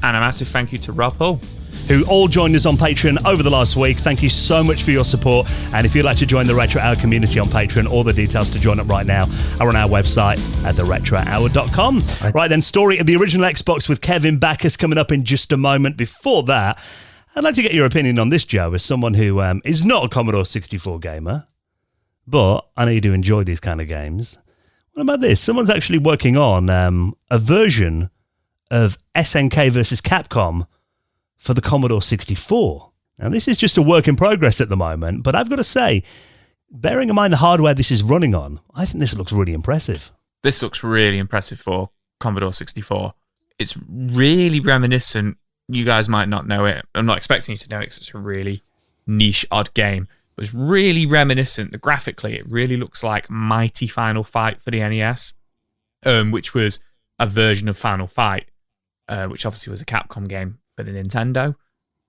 [SPEAKER 2] And a massive thank you to Rob Hull,
[SPEAKER 1] who all joined us on Patreon over the last week. Thank you so much for your support. And if you'd like to join the Retro Hour community on Patreon, all the details to join up right now are on our website at theretrohour.com. Right then, story of the original Xbox with Kevin Bachus coming up in just a moment. Before that, I'd like to get your opinion on this, Joe, as someone who is not a Commodore 64 gamer, but I know you do enjoy these kind of games. What about this? Someone's actually working on a version of SNK versus Capcom for the Commodore 64. Now, this is just a work in progress at the moment, but I've got to say, bearing in mind the hardware this is running on, I think this looks really impressive.
[SPEAKER 2] This looks really impressive for Commodore 64. It's really reminiscent. You guys might not know it. I'm not expecting you to know it because it's a really niche, odd game. It was really reminiscent. Graphically, it really looks like Mighty Final Fight for the NES, which was a version of Final Fight, which obviously was a Capcom game for the Nintendo,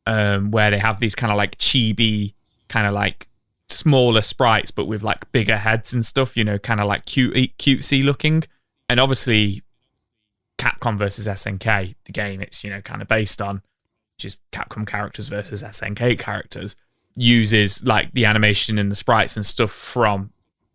[SPEAKER 2] where they have these kind of like chibi, kind of like smaller sprites, but with like bigger heads and stuff, kind of like cutesy looking. And obviously, Capcom versus SNK, the game it's, kind of based on, which is Capcom characters versus SNK characters, uses like the animation and the sprites and stuff from,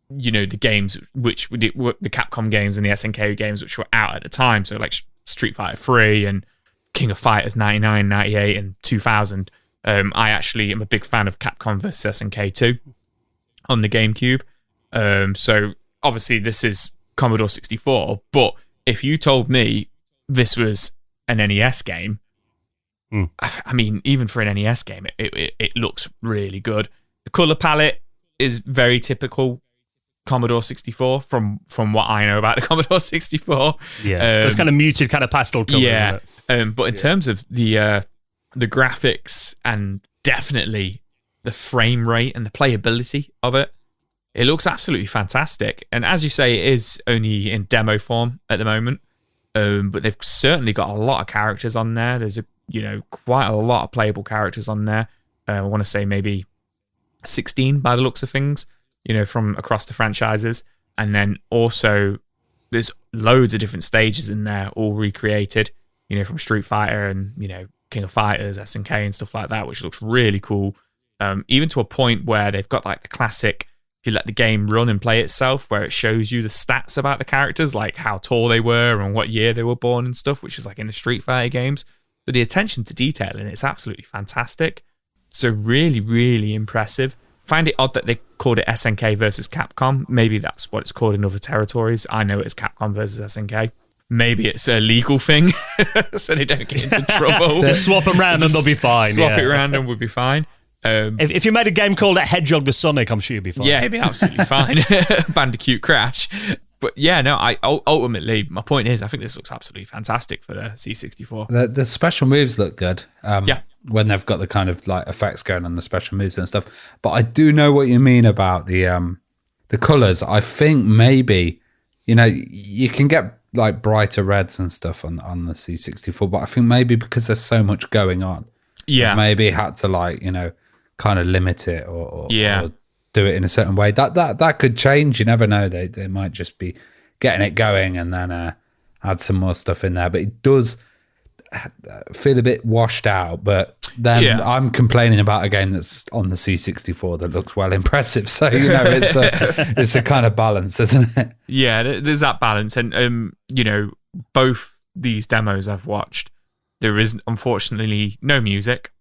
[SPEAKER 2] the games, which were the Capcom games and the SNK games, which were out at the time. So like Street Fighter 3 and King of Fighters 99, 98, and 2000. I actually am a big fan of Capcom vs. SNK 2 on the GameCube. So obviously this is Commodore 64, but if you told me this was an NES game, I mean, even for an NES game, it looks really good. The color palette is very typical Commodore 64 from what I know about the Commodore 64.
[SPEAKER 1] Yeah, it's kind of muted, kind of pastel colors.
[SPEAKER 2] Yeah,
[SPEAKER 1] isn't it?
[SPEAKER 2] but in terms of the graphics and definitely the frame rate and the playability of it, it looks absolutely fantastic. And as you say, it is only in demo form at the moment, but they've certainly got a lot of characters on there. There's quite a lot of playable characters on there. I want to say maybe 16 by the looks of things, from across the franchises. And then also there's loads of different stages in there, all recreated, from Street Fighter and, King of Fighters, SNK and stuff like that, which looks really cool. Even to a point where they've got like the classic, if you let the game run and play itself, where it shows you the stats about the characters, like how tall they were and what year they were born and stuff, which is like in the Street Fighter games. But the attention to detail in it's absolutely fantastic. So really, really impressive. find it odd that they called it SNK versus Capcom. Maybe that's what it's called in other territories. I know it's Capcom versus SNK. Maybe it's a legal thing, so they don't get into trouble.
[SPEAKER 1] Just swap them around and they'll be fine.
[SPEAKER 2] Swap it around and we'll be fine.
[SPEAKER 1] If you made a game called Hedgehog the Sonic, I'm sure you'd be fine.
[SPEAKER 2] Yeah, it'd be absolutely fine. Bandicoot Crash. But yeah, no, ultimately, my point is, I think this looks absolutely fantastic for the C64.
[SPEAKER 3] The special moves look good.
[SPEAKER 2] Yeah.
[SPEAKER 3] When they've got the kind of like effects going on the special moves and stuff. But I do know what you mean about the colours. I think maybe, you can get like brighter reds and stuff on the C64, but I think maybe because there's so much going on, maybe had to like, kind of limit it or do it in a certain way. That could change. You never know. They might just be getting it going and then add some more stuff in there. But it does feel a bit washed out. But then I'm complaining about a game that's on the C64 that looks well impressive. So it's a kind of balance, isn't it?
[SPEAKER 2] Yeah, there's that balance, and both these demos I've watched, there is unfortunately no music.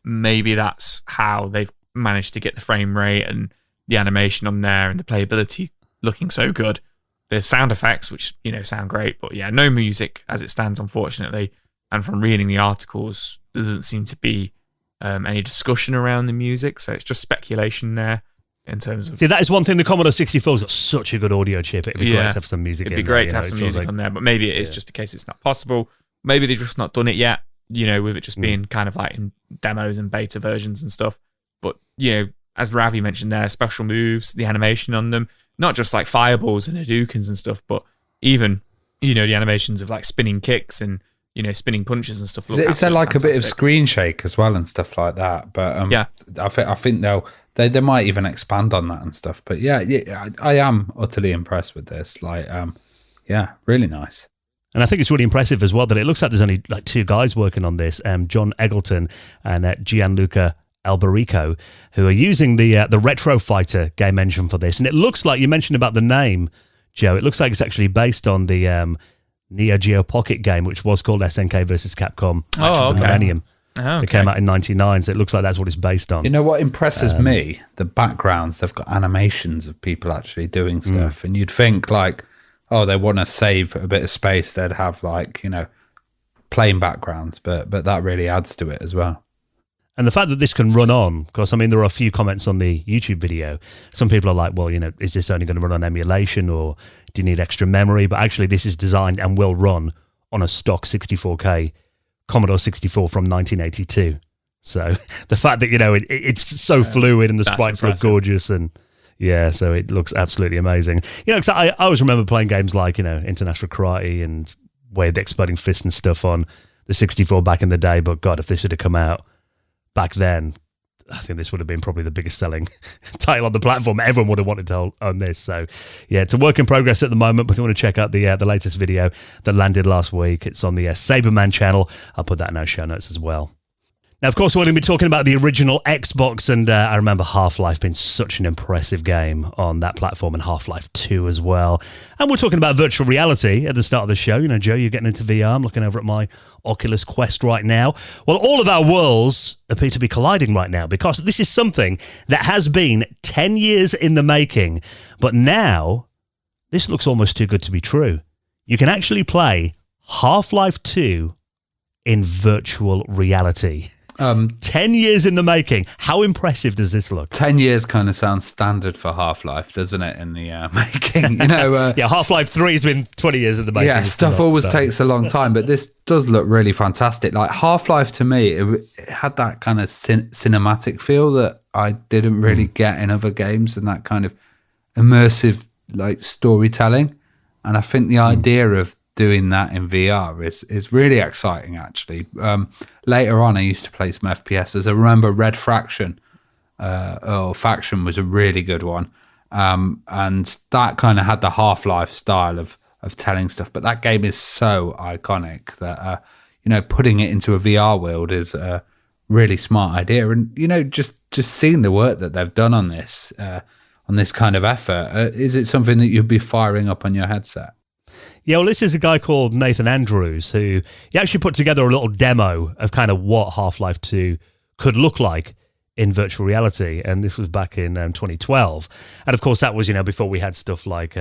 [SPEAKER 2] Maybe that's how they've managed to get the frame rate and the animation on there and the playability looking so good. There's sound effects, which, sound great, but yeah, no music as it stands, unfortunately. And from reading the articles, there doesn't seem to be any discussion around the music, so it's just speculation there in terms of...
[SPEAKER 1] See, that is one thing, the Commodore 64's got such a good audio chip, it'd be great to have some music in there.
[SPEAKER 2] It'd be great to have some music on there, but maybe it is just a case it's not possible. Maybe they've just not done it yet, with it just being kind of like in demos and beta versions and stuff. But, as Ravi mentioned there, special moves, the animation on them, not just like fireballs and Hadoukens and stuff, but even, the animations of like spinning kicks and, spinning punches and stuff.
[SPEAKER 3] Is there like fantastic. A bit of screen shake as well and stuff like that? But I think they might even expand on that and stuff. But I am utterly impressed with this. Like, really nice.
[SPEAKER 1] And I think it's really impressive as well that it looks like there's only like two guys working on this, John Eggleton and Gianluca Alberico, who are using the Retro Fighter game engine for this. And it looks like, you mentioned about the name, Joe, it looks like it's actually based on the Neo Geo Pocket game, which was called SNK versus Capcom Match of the Millennium. It came out in 1999, so it looks like that's what it's based on.
[SPEAKER 3] You know what impresses me? The backgrounds, they've got animations of people actually doing stuff. And you'd think like, they want to save a bit of space, they'd have like, plain backgrounds, but that really adds to it as well.
[SPEAKER 1] And the fact that this can run on, because there are a few comments on the YouTube video. Some people are like, well, is this only going to run on emulation or do you need extra memory? But actually this is designed and will run on a stock 64K Commodore 64 from 1982. So the fact that, it's so fluid and the sprites look gorgeous and so it looks absolutely amazing. Cause I always remember playing games like, International Karate and Way of the Exploding Fist and stuff on the 64 back in the day. But God, if this had come out back then, I think this would have been probably the biggest selling title on the platform. Everyone would have wanted to own this. So it's a work in progress at the moment, but if you want to check out the latest video that landed last week, it's on the Saberman channel. I'll put that in our show notes as well. Now, of course, we're going to be talking about the original Xbox, and I remember Half-Life being such an impressive game on that platform, and Half-Life 2 as well. And we're talking about virtual reality at the start of the show. Joe, you're getting into VR. I'm looking over at my Oculus Quest right now. Well, all of our worlds appear to be colliding right now because this is something that has been 10 years in the making, but now this looks almost too good to be true. You can actually play Half-Life 2 in virtual reality. 10 years in the making. How impressive does this look?
[SPEAKER 3] 10 years kind of sounds standard for Half-Life, doesn't it, in the making?
[SPEAKER 1] Half-Life 3 has been 20 years in the making.
[SPEAKER 3] Yeah, stuff always takes a long time, but this does look really fantastic. Like Half-Life, to me, it had that kind of cinematic feel that I didn't really get in other games, and that kind of immersive like storytelling. And I think the idea of doing that in VR is really exciting, actually. Later on, I used to play some FPSs. I remember Red Faction was a really good one. And that kind of had the Half-Life style of telling stuff. But that game is so iconic that, putting it into a VR world is a really smart idea. And, just seeing the work that they've done on this kind of effort, is it something that you'd be firing up on your headset?
[SPEAKER 1] Yeah, well, this is a guy called Nathan Andrews who he actually put together a little demo of kind of what Half-Life 2 could look like in virtual reality, and this was back in 2012. And of course, that was before we had stuff like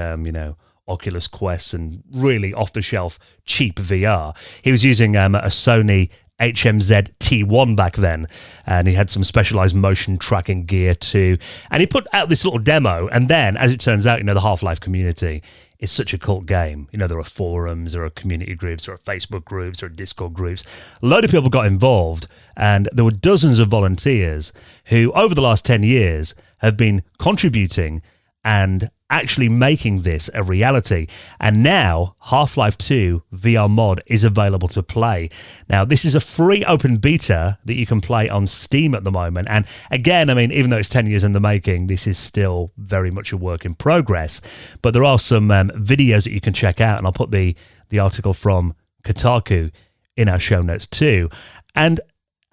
[SPEAKER 1] Oculus Quests and really off-the-shelf cheap VR. He was using a Sony HMZ T1 back then, and he had some specialized motion tracking gear too. And he put out this little demo, and then, as it turns out, the Half-Life community is such a cult game. There are forums, there are community groups, there are Facebook groups, there are Discord groups. A load of people got involved, and there were dozens of volunteers who, over the last 10 years, have been contributing and actually making this a reality. And now Half-Life 2 VR mod is available to play. Now, this is a free open beta that you can play on Steam at the moment. And again, even though it's 10 years in the making, this is still very much a work in progress. But there are some videos that you can check out, and I'll put the article from Kotaku in our show notes too. And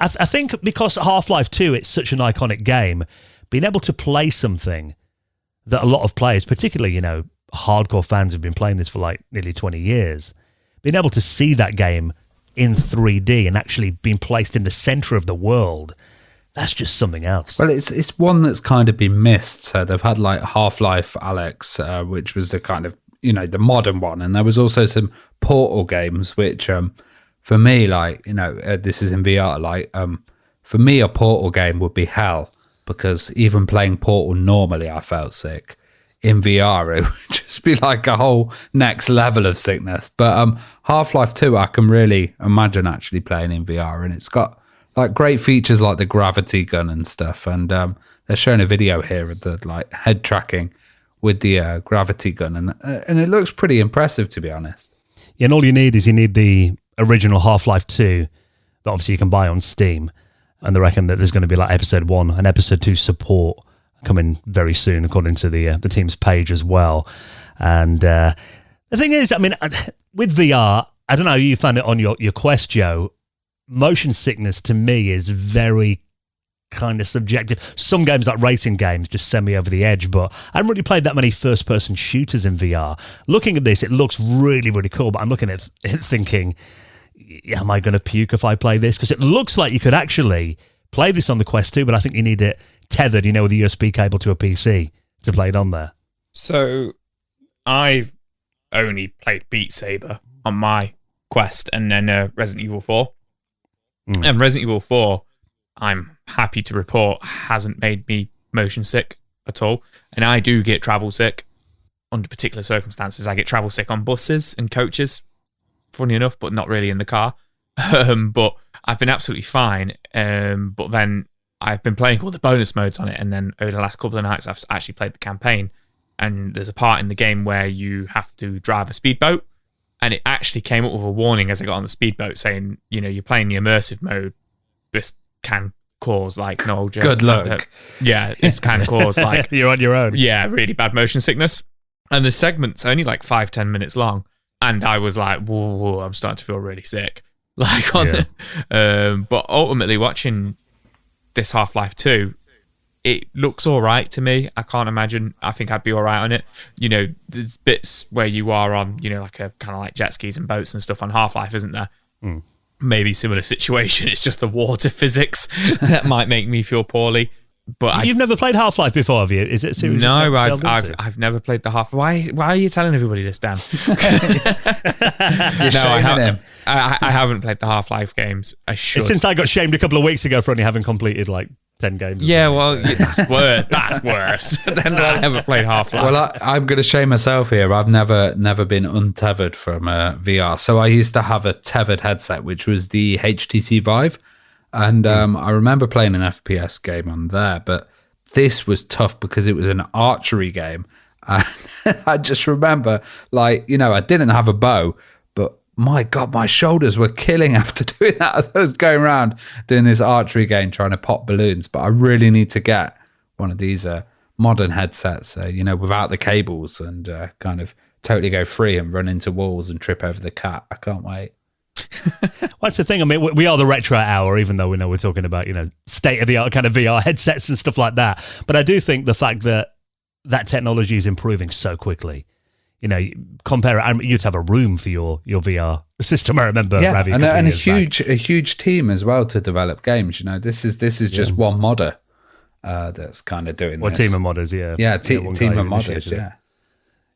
[SPEAKER 1] I think because Half-Life 2, it's such an iconic game, being able to play something that a lot of players, particularly, hardcore fans who've been playing this for like nearly 20 years, being able to see that game in 3D and actually being placed in the center of the world, that's just something else.
[SPEAKER 3] Well, it's one that's kind of been missed. So they've had like Half-Life Alyx, which was the kind of, the modern one. And there was also some Portal games, which for me, this is in VR, for me, a Portal game would be hell. Because even playing Portal normally, I felt sick. In VR, it would just be like a whole next level of sickness. But Half-Life 2, I can really imagine actually playing in VR. And it's got like great features like the gravity gun and stuff. And they're showing a video here of the like head tracking with the gravity gun. And it looks pretty impressive, to be honest.
[SPEAKER 1] Yeah, and all you need the original Half-Life 2 that obviously you can buy on Steam. And they reckon that there's going to be like episode 1 and episode 2 support coming very soon, according to the team's page as well. And the thing is, with VR, I don't know, you found it on your Quest, Joe, motion sickness to me is very kind of subjective. Some games like racing games just send me over the edge, but I haven't really played that many first-person shooters in VR. Looking at this, it looks really, really cool, but I'm looking at it thinking, am I going to puke if I play this? Because it looks like you could actually play this on the Quest 2, but I think you need it tethered, with a USB cable to a PC to play it on there.
[SPEAKER 2] So I've only played Beat Saber on my Quest and then Resident Evil 4. And Resident Evil 4, I'm happy to report, hasn't made me motion sick at all. And I do get travel sick under particular circumstances. I get travel sick on buses and coaches, funny enough, but not really in the car. But I've been absolutely fine. But then I've been playing all the bonus modes on it, and then over the last couple of nights, I've actually played the campaign. And there's a part in the game where you have to drive a speedboat, and it actually came up with a warning as I got on the speedboat saying, you're playing the immersive mode. This can cause like no joke.
[SPEAKER 3] Good luck.
[SPEAKER 2] Yeah, it can cause like
[SPEAKER 1] you're on your own.
[SPEAKER 2] Yeah, really bad motion sickness. And the segment's only like 5-10 minutes long. And I was like, whoa, I'm starting to feel really sick. Like on but ultimately watching this Half-Life 2, it looks all right to me. I can't imagine. I think I'd be all right on it. There's bits where you are on, like a kind of like jet skis and boats and stuff on Half-Life, isn't there? Maybe similar situation. It's just the water physics that might make me feel poorly. But
[SPEAKER 1] you've never played Half-Life before, have you? Is it serious?
[SPEAKER 2] No, I've never played the Half. Why are you telling everybody this, Dan? I haven't played the Half-Life games. I should.
[SPEAKER 1] Since I got shamed a couple of weeks ago for only having completed like 10 games.
[SPEAKER 2] Yeah, well, that's worse. That's worse than I ever played Half-Life.
[SPEAKER 3] Well, I'm going to shame myself here. I've never been untethered from VR. So I used to have a tethered headset, which was the HTC Vive. And I remember playing an FPS game on there, but this was tough because it was an archery game. And I just remember, I didn't have a bow, but my God, my shoulders were killing after doing that. As I was going around doing this archery game, trying to pop balloons. But I really need to get one of these modern headsets, without the cables and kind of totally go free and run into walls and trip over the cat. I can't wait.
[SPEAKER 1] Well, that's the thing. We are the retro hour, even though we know we're talking about, state-of-the-art kind of VR headsets and stuff like that. But I do think the fact that technology is improving so quickly, compare it. You'd have a room for your VR system. I remember, Ravi,
[SPEAKER 3] and a huge team as well to develop games. This is just one modder that's kind of doing
[SPEAKER 1] Or
[SPEAKER 3] this.
[SPEAKER 1] team of modders, yeah.
[SPEAKER 3] Yeah,
[SPEAKER 1] one
[SPEAKER 3] team
[SPEAKER 1] guy
[SPEAKER 3] of
[SPEAKER 1] who
[SPEAKER 3] modders,
[SPEAKER 1] initiated it.
[SPEAKER 3] yeah.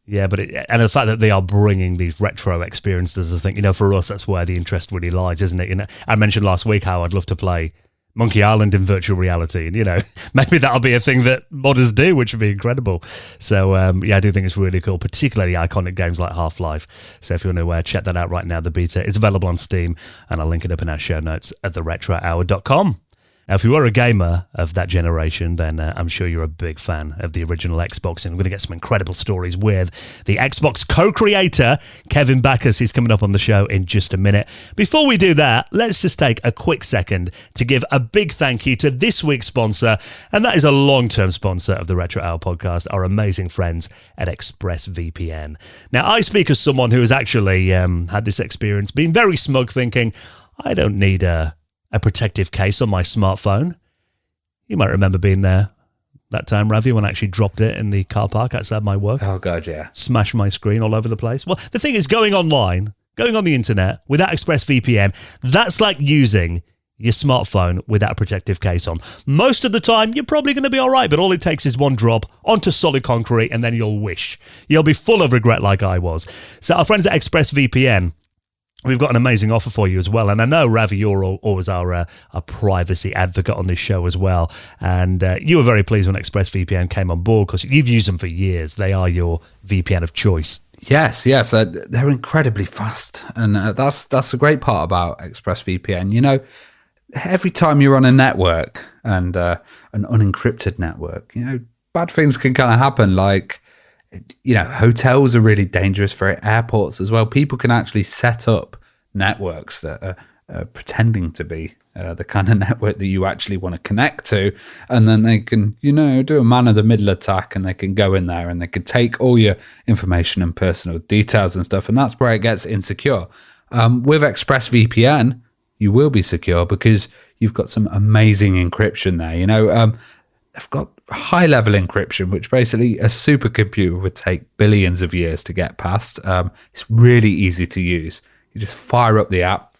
[SPEAKER 1] Yeah, but and the fact that they are bringing these retro experiences, I think, for us, that's where the interest really lies, isn't it? I mentioned last week how I'd love to play Monkey Island in virtual reality, and maybe that'll be a thing that modders do, which would be incredible. So I do think it's really cool, particularly iconic games like Half-Life. So if you want to check that out right now, the beta is available on Steam, and I'll link it up in our show notes at theretrohour.com. Now, if you were a gamer of that generation, then I'm sure you're a big fan of the original Xbox, and we're going to get some incredible stories with the Xbox co-creator, Kevin Bachus. He's coming up on the show in just a minute. Before we do that, let's just take a quick second to give a big thank you to this week's sponsor, and that is a long-term sponsor of the Retro Hour podcast, our amazing friends at ExpressVPN. Now, I speak as someone who has actually had this experience, been very smug, thinking, I don't need a protective case on my smartphone. You might remember being there that time, Ravi, when I actually dropped it in the car park outside my work.
[SPEAKER 3] Oh, God, yeah.
[SPEAKER 1] Smashed my screen all over the place. Well, the thing is, going on the internet without ExpressVPN, that's like using your smartphone without a protective case on. Most of the time, you're probably going to be all right, but all it takes is one drop onto solid concrete, and then you'll be full of regret like I was. So our friends at ExpressVPN, we've got an amazing offer for you as well. And I know, Ravi, you're always our privacy advocate on this show as well. And you were very pleased when ExpressVPN came on board because you've used them for years. They are your VPN of choice.
[SPEAKER 3] Yes. They're incredibly fast. And that's the great part about ExpressVPN. Every time you're on a network and an unencrypted network, bad things can kind of happen. Like, hotels are really dangerous for airports as well. People can actually set up networks that are pretending to be the kind of network that you actually want to connect to. And then they can, do a man-of-the-middle attack, and they can go in there and they can take all your information and personal details and stuff. And that's where it gets insecure. With ExpressVPN, you will be secure because you've got some amazing encryption there. They've got high-level encryption, which basically a supercomputer would take billions of years to get past. It's really easy to use. You just fire up the app,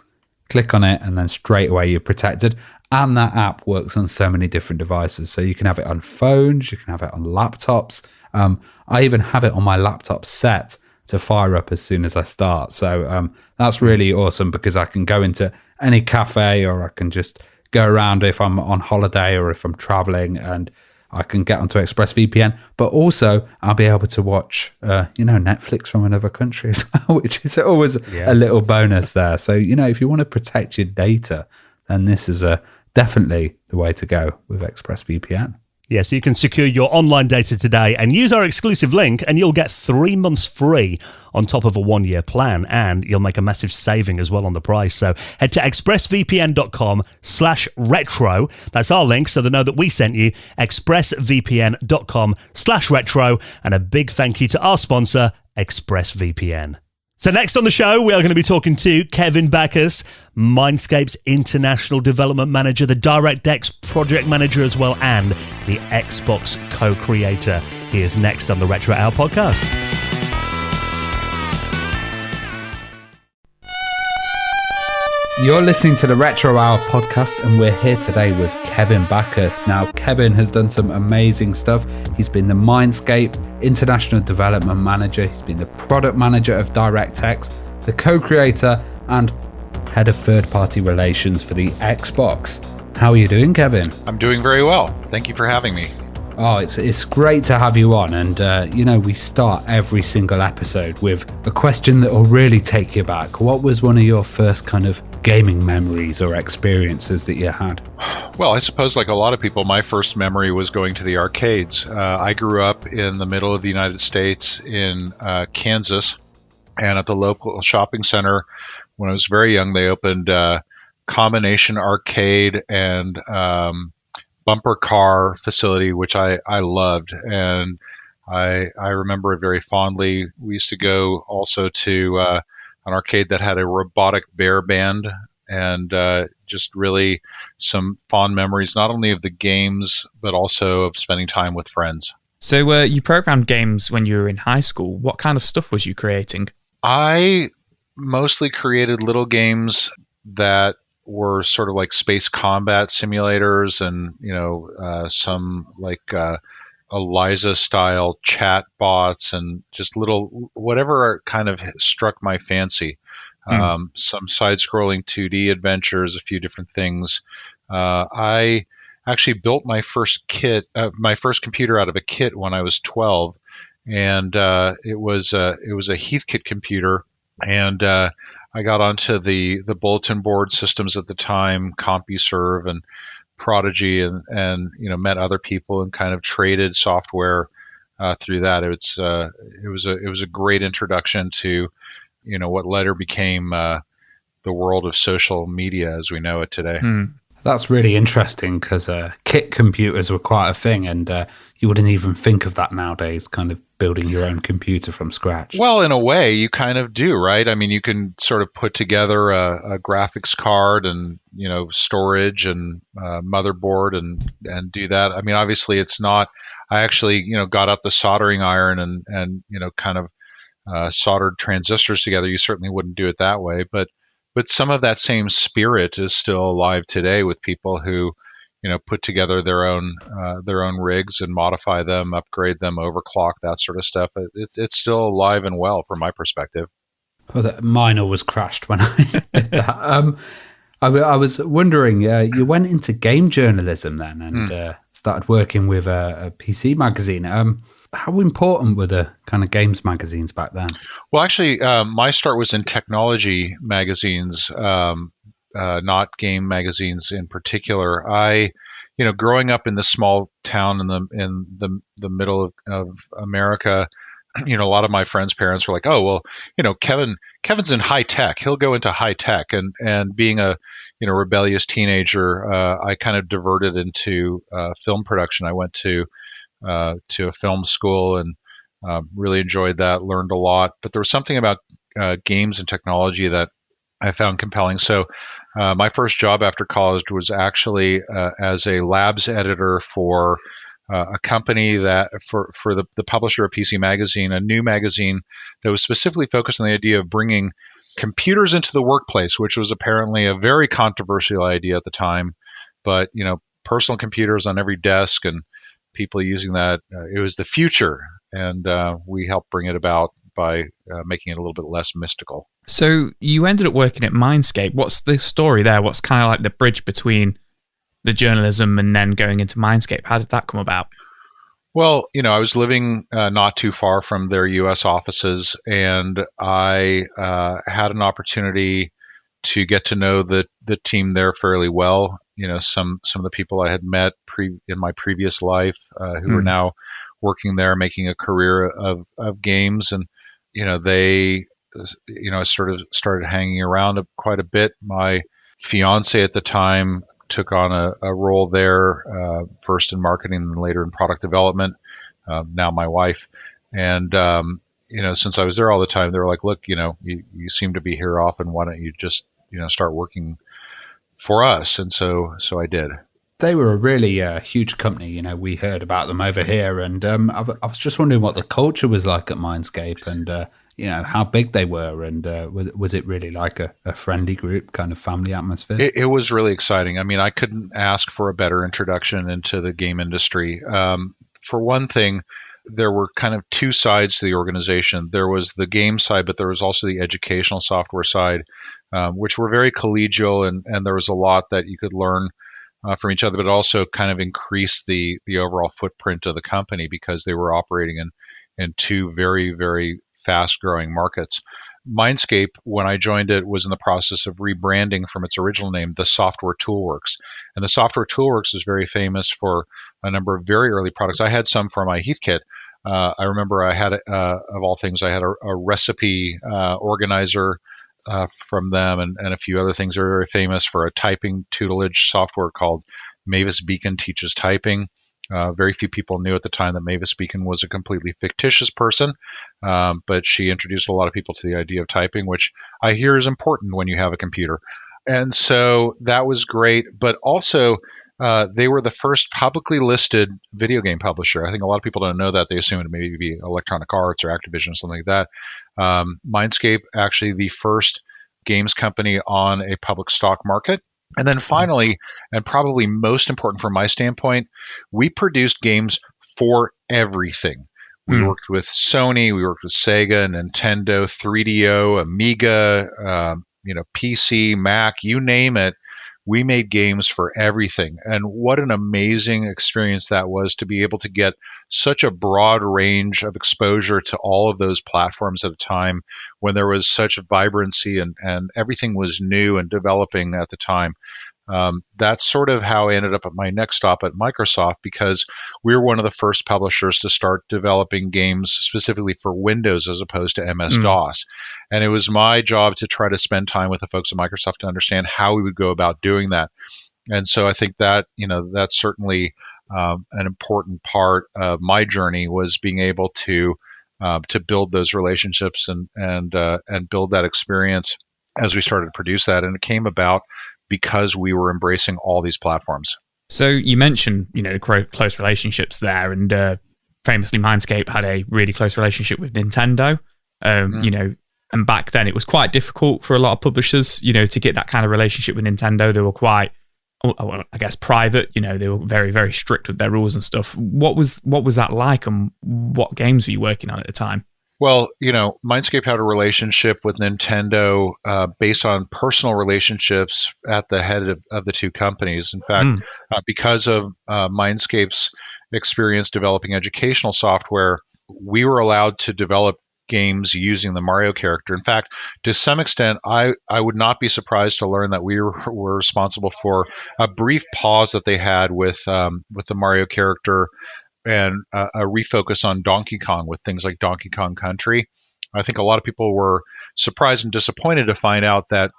[SPEAKER 3] click on it, and then straight away you're protected. And that app works on so many different devices. So you can have it on phones, you can have it on laptops. I even have it on my laptop set to fire up as soon as I start. So that's really awesome because I can go into any cafe, or I can just go around if I'm on holiday or if I'm traveling, and I can get onto ExpressVPN. But also, I'll be able to watch, Netflix from another country as well, which is always a little bonus there. So, if you want to protect your data, then this is definitely the way to go with ExpressVPN.
[SPEAKER 1] Yeah, so you can secure your online data today and use our exclusive link, and you'll get 3 months free on top of a 1-year plan, and you'll make a massive saving as well on the price. So head to expressvpn.com/retro. That's our link, so they know that we sent you, expressvpn.com/retro, and a big thank you to our sponsor, ExpressVPN. So next on the show, we are going to be talking to Kevin Bachus, Mindscape's International Development Manager, the DirectX Project Manager as well, and the Xbox co-creator. He is next on the Retro Hour podcast.
[SPEAKER 3] You're listening to the Retro Hour podcast, and we're here today with Kevin Bachus. Now, Kevin has done some amazing stuff. He's been the Mindscape International Development Manager. He's been the Product Manager of DirectX, the co-creator, and Head of Third-Party Relations for the Xbox. How are you doing, Kevin?
[SPEAKER 5] I'm doing very well. Thank you for having me.
[SPEAKER 3] Oh, it's great to have you on. And, we start every single episode with a question that will really take you back. What was one of your first kind of gaming memories or experiences that you had?
[SPEAKER 5] Well, I suppose like a lot of people, my first memory was going to the arcades. I grew up in the middle of the United States in Kansas, and at the local shopping center, when I was very young, they opened combination arcade and bumper car facility, which I loved, and I remember it very fondly. We used to go also to an arcade that had a robotic bear band, and just really some fond memories, not only of the games, but also of spending time with friends.
[SPEAKER 2] So you programmed games when you were in high school. What kind of stuff was you creating?
[SPEAKER 5] I mostly created little games that were sort of like space combat simulators, and some like Eliza style chat bots, and just little whatever kind of struck my fancy. Some side-scrolling 2D adventures, a few different things. I actually built my first computer out of a kit when I was 12, and it was a Heathkit computer, and I got onto the bulletin board systems at the time, CompuServe and Prodigy, and met other people and kind of traded software through that. It was a great introduction to what later became the world of social media as we know it today.
[SPEAKER 3] That's really interesting, because kit computers were quite a thing, and you wouldn't even think of that nowadays, kind of building your own computer from scratch.
[SPEAKER 5] Well, in a way, you kind of do, right? I mean, you can sort of put together a graphics card and storage and motherboard and do that. I mean, obviously, it's not. I actually got out the soldering iron and kind of soldered transistors together. You certainly wouldn't do it that way, but some of that same spirit is still alive today with people who, put together their own rigs and modify them, upgrade them, overclock, that sort of stuff. It's still alive and well from my perspective.
[SPEAKER 3] Well, mine always crashed when I did that. I was wondering, you went into game journalism then and started working with a PC magazine. How important were the kind of games magazines back then?
[SPEAKER 5] Well, actually, my start was in technology magazines, not game magazines in particular. Growing up in this small town in the middle of America, a lot of my friends' parents were like, "Oh, well, Kevin's in high tech. He'll go into high tech." And being a rebellious teenager, I kind of diverted into film production. I went to a film school and really enjoyed that, learned a lot. But there was something about games and technology that I found compelling. So my first job after college was actually as a labs editor for a company that for the publisher of PC Magazine, a new magazine that was specifically focused on the idea of bringing computers into the workplace, which was apparently a very controversial idea at the time. But personal computers on every desk and people using that, it was the future, and we helped bring it about by making it a little bit less mystical.
[SPEAKER 2] So you ended up working at Mindscape. What's the story there? What's kind of like the bridge between the journalism and then going into Mindscape? How did that come about?
[SPEAKER 5] Well, I was living not too far from their U.S. offices, and I had an opportunity to get to know the team there fairly well. Some of the people I had met in my previous life who were now working there, making a career of games, and they sort of started hanging around quite a bit. My fiance at the time took on a role there, first in marketing and later in product development. Now my wife, and since I was there all the time, they were like, "Look, you seem to be here often. Why don't you just start working for us?" And so I did.
[SPEAKER 3] They were a really huge company. We heard about them over here, and I was just wondering what the culture was like at Mindscape, and how big they were, and was it really like a friendly group, kind of family atmosphere?
[SPEAKER 5] It was really exciting. I mean, I couldn't ask for a better introduction into the game industry. For one thing, there were kind of two sides to the organization. There was the game side, but there was also the educational software side, which were very collegial, and there was a lot that you could learn from each other, but also kind of increased the overall footprint of the company because they were operating in two very, very fast-growing markets. Mindscape, when I joined it, was in the process of rebranding from its original name, the Software Toolworks. And the Software Toolworks is very famous for a number of very early products. I had some for my Heathkit. I remember I had, of all things, I had a recipe organizer from them, and a few other things. They're very famous for a typing tutelage software called Mavis Beacon Teaches Typing. Very few people knew at the time that Mavis Beacon was a completely fictitious person, but she introduced a lot of people to the idea of typing, which I hear is important when you have a computer. And so that was great, but also they were the first publicly listed video game publisher. I think a lot of people don't know that. They assume it maybe be Electronic Arts or Activision or something like that. Mindscape, actually the first games company on a public stock market. And then finally, and probably most important from my standpoint, we produced games for everything. We worked with Sony, we worked with Sega, Nintendo, 3DO, Amiga, PC, Mac, you name it. We made games for everything. And what an amazing experience that was to be able to get such a broad range of exposure to all of those platforms at a time when there was such vibrancy and everything was new and developing at the time. That's sort of how I ended up at my next stop at Microsoft, because we were one of the first publishers to start developing games specifically for Windows as opposed to MS-DOS. And it was my job to try to spend time with the folks at Microsoft to understand how we would go about doing that. And so I think that, that's certainly an important part of my journey, was being able to build those relationships and build that experience as we started to produce that. And it came about because we were embracing all these platforms.
[SPEAKER 2] So you mentioned, close relationships there, and famously Mindscape had a really close relationship with Nintendo. And back then it was quite difficult for a lot of publishers, to get that kind of relationship with Nintendo. They were quite, I guess, private. They were very, very strict with their rules and stuff. What was that like, and what games were you working on at the time?
[SPEAKER 5] Well, Mindscape had a relationship with Nintendo based on personal relationships at the head of the two companies. In fact, because of Mindscape's experience developing educational software, we were allowed to develop games using the Mario character. In fact, to some extent, I would not be surprised to learn that we were responsible for a brief pause that they had with the Mario character and a refocus on Donkey Kong with things like Donkey Kong Country. I think a lot of people were surprised and disappointed to find out that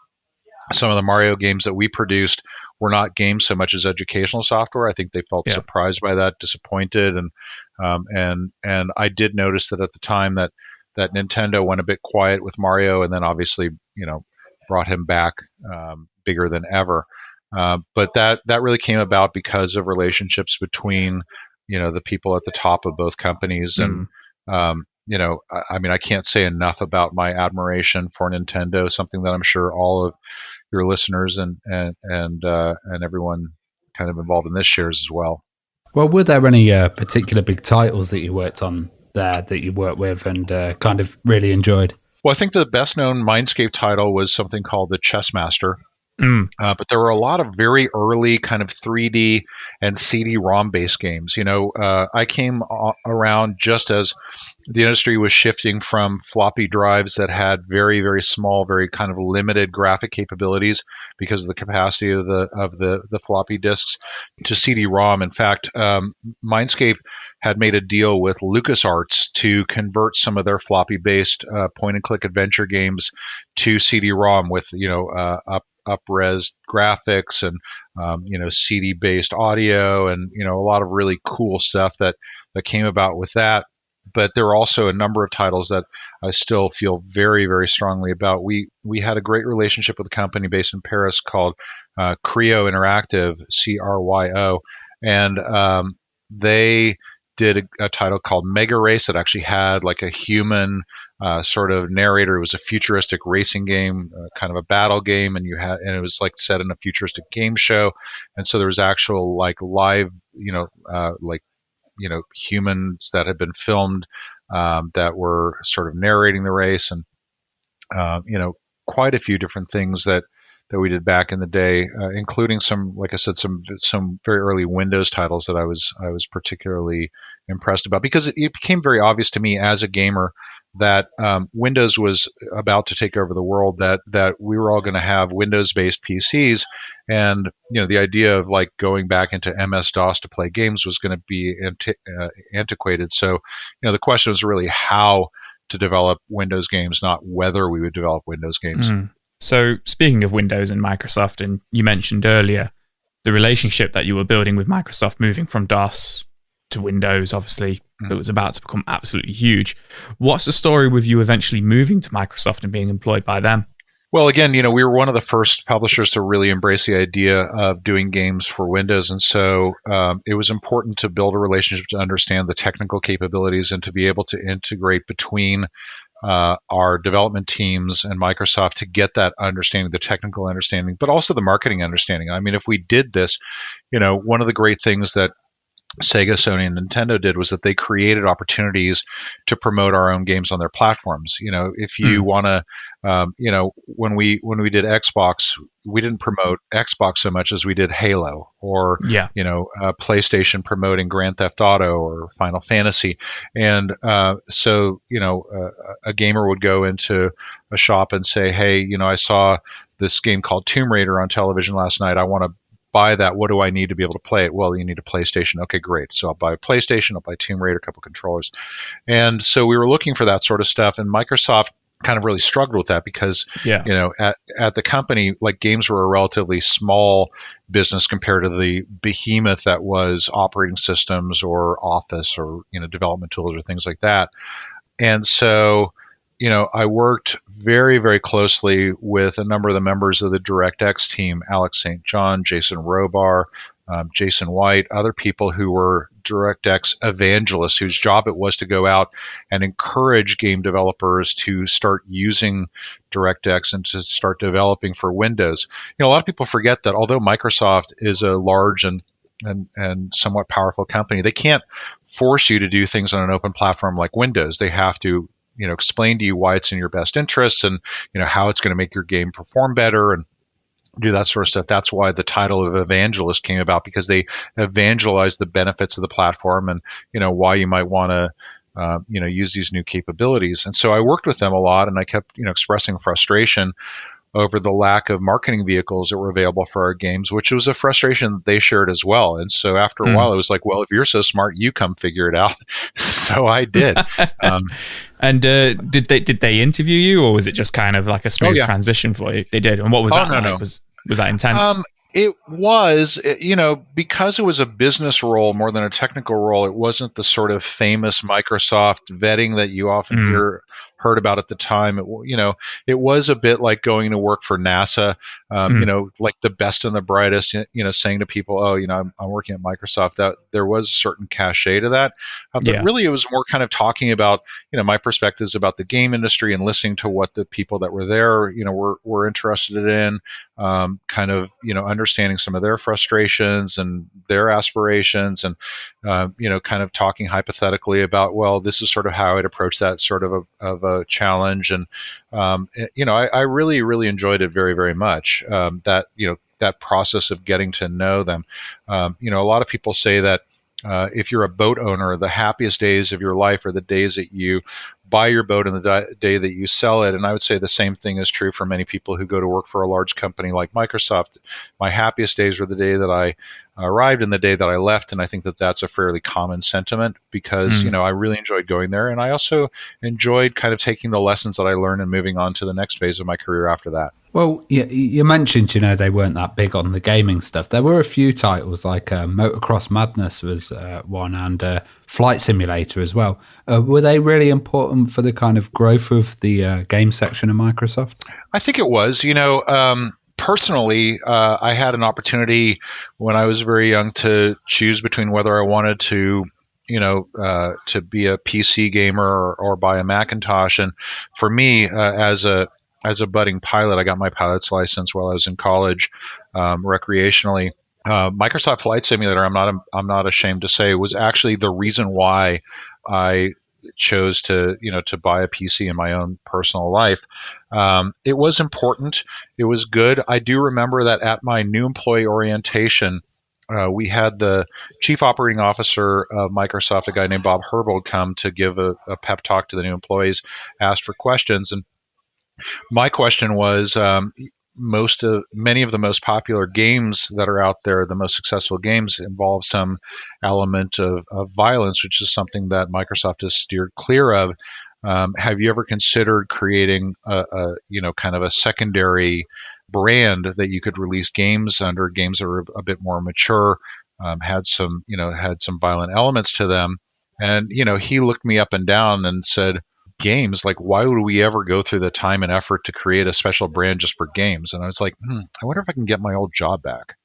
[SPEAKER 5] some of the Mario games that we produced were not games so much as educational software. I think they felt surprised by that, disappointed, and I did notice that at the time that Nintendo went a bit quiet with Mario, and then obviously brought him back bigger than ever. But that really came about because of relationships between the people at the top of both companies. And, I can't say enough about my admiration for Nintendo, something that I'm sure all of your listeners and everyone kind of involved in this shares as well.
[SPEAKER 3] Well, were there any particular big titles that you worked on there that you worked with and kind of really enjoyed?
[SPEAKER 5] Well, I think the best known Mindscape title was something called the Chess Master. But there were a lot of very early kind of 3D and CD-ROM based games. I came around just as the industry was shifting from floppy drives that had very, very small, very kind of limited graphic capabilities because of the capacity of the floppy disks to CD-ROM. In fact, Mindscape had made a deal with LucasArts to convert some of their floppy-based point-and-click adventure games to CD-ROM with up-res graphics and CD-based audio and a lot of really cool stuff that came about with that. But there are also a number of titles that I still feel very, very strongly about. We had a great relationship with a company based in Paris called Cryo Interactive, CRYO, and they did a title called Mega Race that actually had like a human sort of narrator. It was a futuristic racing game, kind of a battle game, and it was like set in a futuristic game show, and so there was actual like live, humans that had been filmed that were sort of narrating the race, and quite a few different things that we did back in the day, including some, like I said, some very early Windows titles that I was particularly impressed about, because it became very obvious to me as a gamer that Windows was about to take over the world, that we were all going to have Windows-based PCs, and the idea of like going back into MS-DOS to play games was going to be antiquated. So the question was really how to develop Windows games, not whether we would develop Windows games.
[SPEAKER 2] Mm-hmm. So speaking of Windows and Microsoft, and you mentioned earlier the relationship that you were building with Microsoft, moving from DOS to Windows, obviously, it was about to become absolutely huge. What's the story with you eventually moving to Microsoft and being employed by them?
[SPEAKER 5] Well, again, we were one of the first publishers to really embrace the idea of doing games for Windows. And so it was important to build a relationship to understand the technical capabilities and to be able to integrate between our development teams and Microsoft to get that understanding, the technical understanding, but also the marketing understanding. I mean, if we did this, one of the great things that Sega, Sony, and Nintendo did was that they created opportunities to promote our own games on their platforms. If you want to, when we did Xbox, we didn't promote Xbox so much as we did Halo, or PlayStation promoting Grand Theft Auto or Final Fantasy, and so a gamer would go into a shop and say, "Hey, I saw this game called Tomb Raider on television last night. I want to buy that. What do I need to be able to play it?" "Well, you need a PlayStation." "Okay, great. So I'll buy a PlayStation, I'll buy Tomb Raider, a couple controllers." And so we were looking for that sort of stuff, and Microsoft kind of really struggled with that because, at the company, like, games were a relatively small business compared to the behemoth that was operating systems or Office or, development tools or things like that. And so, I worked very, very closely with a number of the members of the DirectX team, Alex St. John, Jason Robar, Jason White, other people who were DirectX evangelists whose job it was to go out and encourage game developers to start using DirectX and to start developing for Windows. A lot of people forget that although Microsoft is a large and somewhat powerful company, they can't force you to do things on an open platform like Windows. They have to explain to you why it's in your best interests and, how it's going to make your game perform better and do that sort of stuff. That's why the title of evangelist came about, because they evangelize the benefits of the platform and, why you might want to, use these new capabilities. And so I worked with them a lot, and I kept, expressing frustration over the lack of marketing vehicles that were available for our games, which was a frustration that they shared as well. And so after a while, it was like, well, if you're so smart, you come figure it out. So I did.
[SPEAKER 2] And did they interview you, or was it just kind of like a smooth transition for you? They did. And what was that like? Was that intense?
[SPEAKER 5] It was, because it was a business role more than a technical role. It wasn't the sort of famous Microsoft vetting that you often heard about at the time. It was a bit like going to work for NASA, like the best and the brightest, saying to people, "Oh, I'm working at Microsoft." That there was a certain cachet to that. But really it was more kind of talking about, my perspectives about the game industry and listening to what the people that were there, were interested in, kind of, understanding some of their frustrations and their aspirations, and kind of talking hypothetically about, well, this is sort of how I'd approach that sort of a challenge. And I really, really enjoyed it very, very much. That process of getting to know them. A lot of people say that if you're a boat owner, the happiest days of your life are the days that you buy your boat and the day that you sell it. And I would say the same thing is true for many people who go to work for a large company like Microsoft. My happiest days were the day that I arrived and the day that I left. And I think that that's a fairly common sentiment because, I really enjoyed going there. And I also enjoyed kind of taking the lessons that I learned and moving on to the next phase of my career after that.
[SPEAKER 3] Well, you mentioned, they weren't that big on the gaming stuff. There were a few titles like Motocross Madness was one, and Flight Simulator as well. Were they really important for the kind of growth of the game section of Microsoft?
[SPEAKER 5] I think it was. Personally, I had an opportunity when I was very young to choose between whether I wanted to to be a PC gamer or buy a Macintosh. And for me, as a budding pilot, I got my pilot's license while I was in college, recreationally. Microsoft Flight Simulator, I'm not ashamed to say, was actually the reason why I chose to buy a PC in my own personal life. It was important. It was good. I do remember that at my new employee orientation, we had the chief operating officer of Microsoft, a guy named Bob Herbold, come to give a pep talk to the new employees, asked for questions. And my question was, many of the most popular games that are out there, the most successful games, involve some element of violence, which is something that Microsoft has steered clear of. Have you ever considered creating kind of a secondary brand that you could release games under, games that were a bit more mature, had some violent elements to them? And, he looked me up and down and said, games, like, why would we ever go through the time and effort to create a special brand just for games? And I was like, I wonder if I can get my old job back.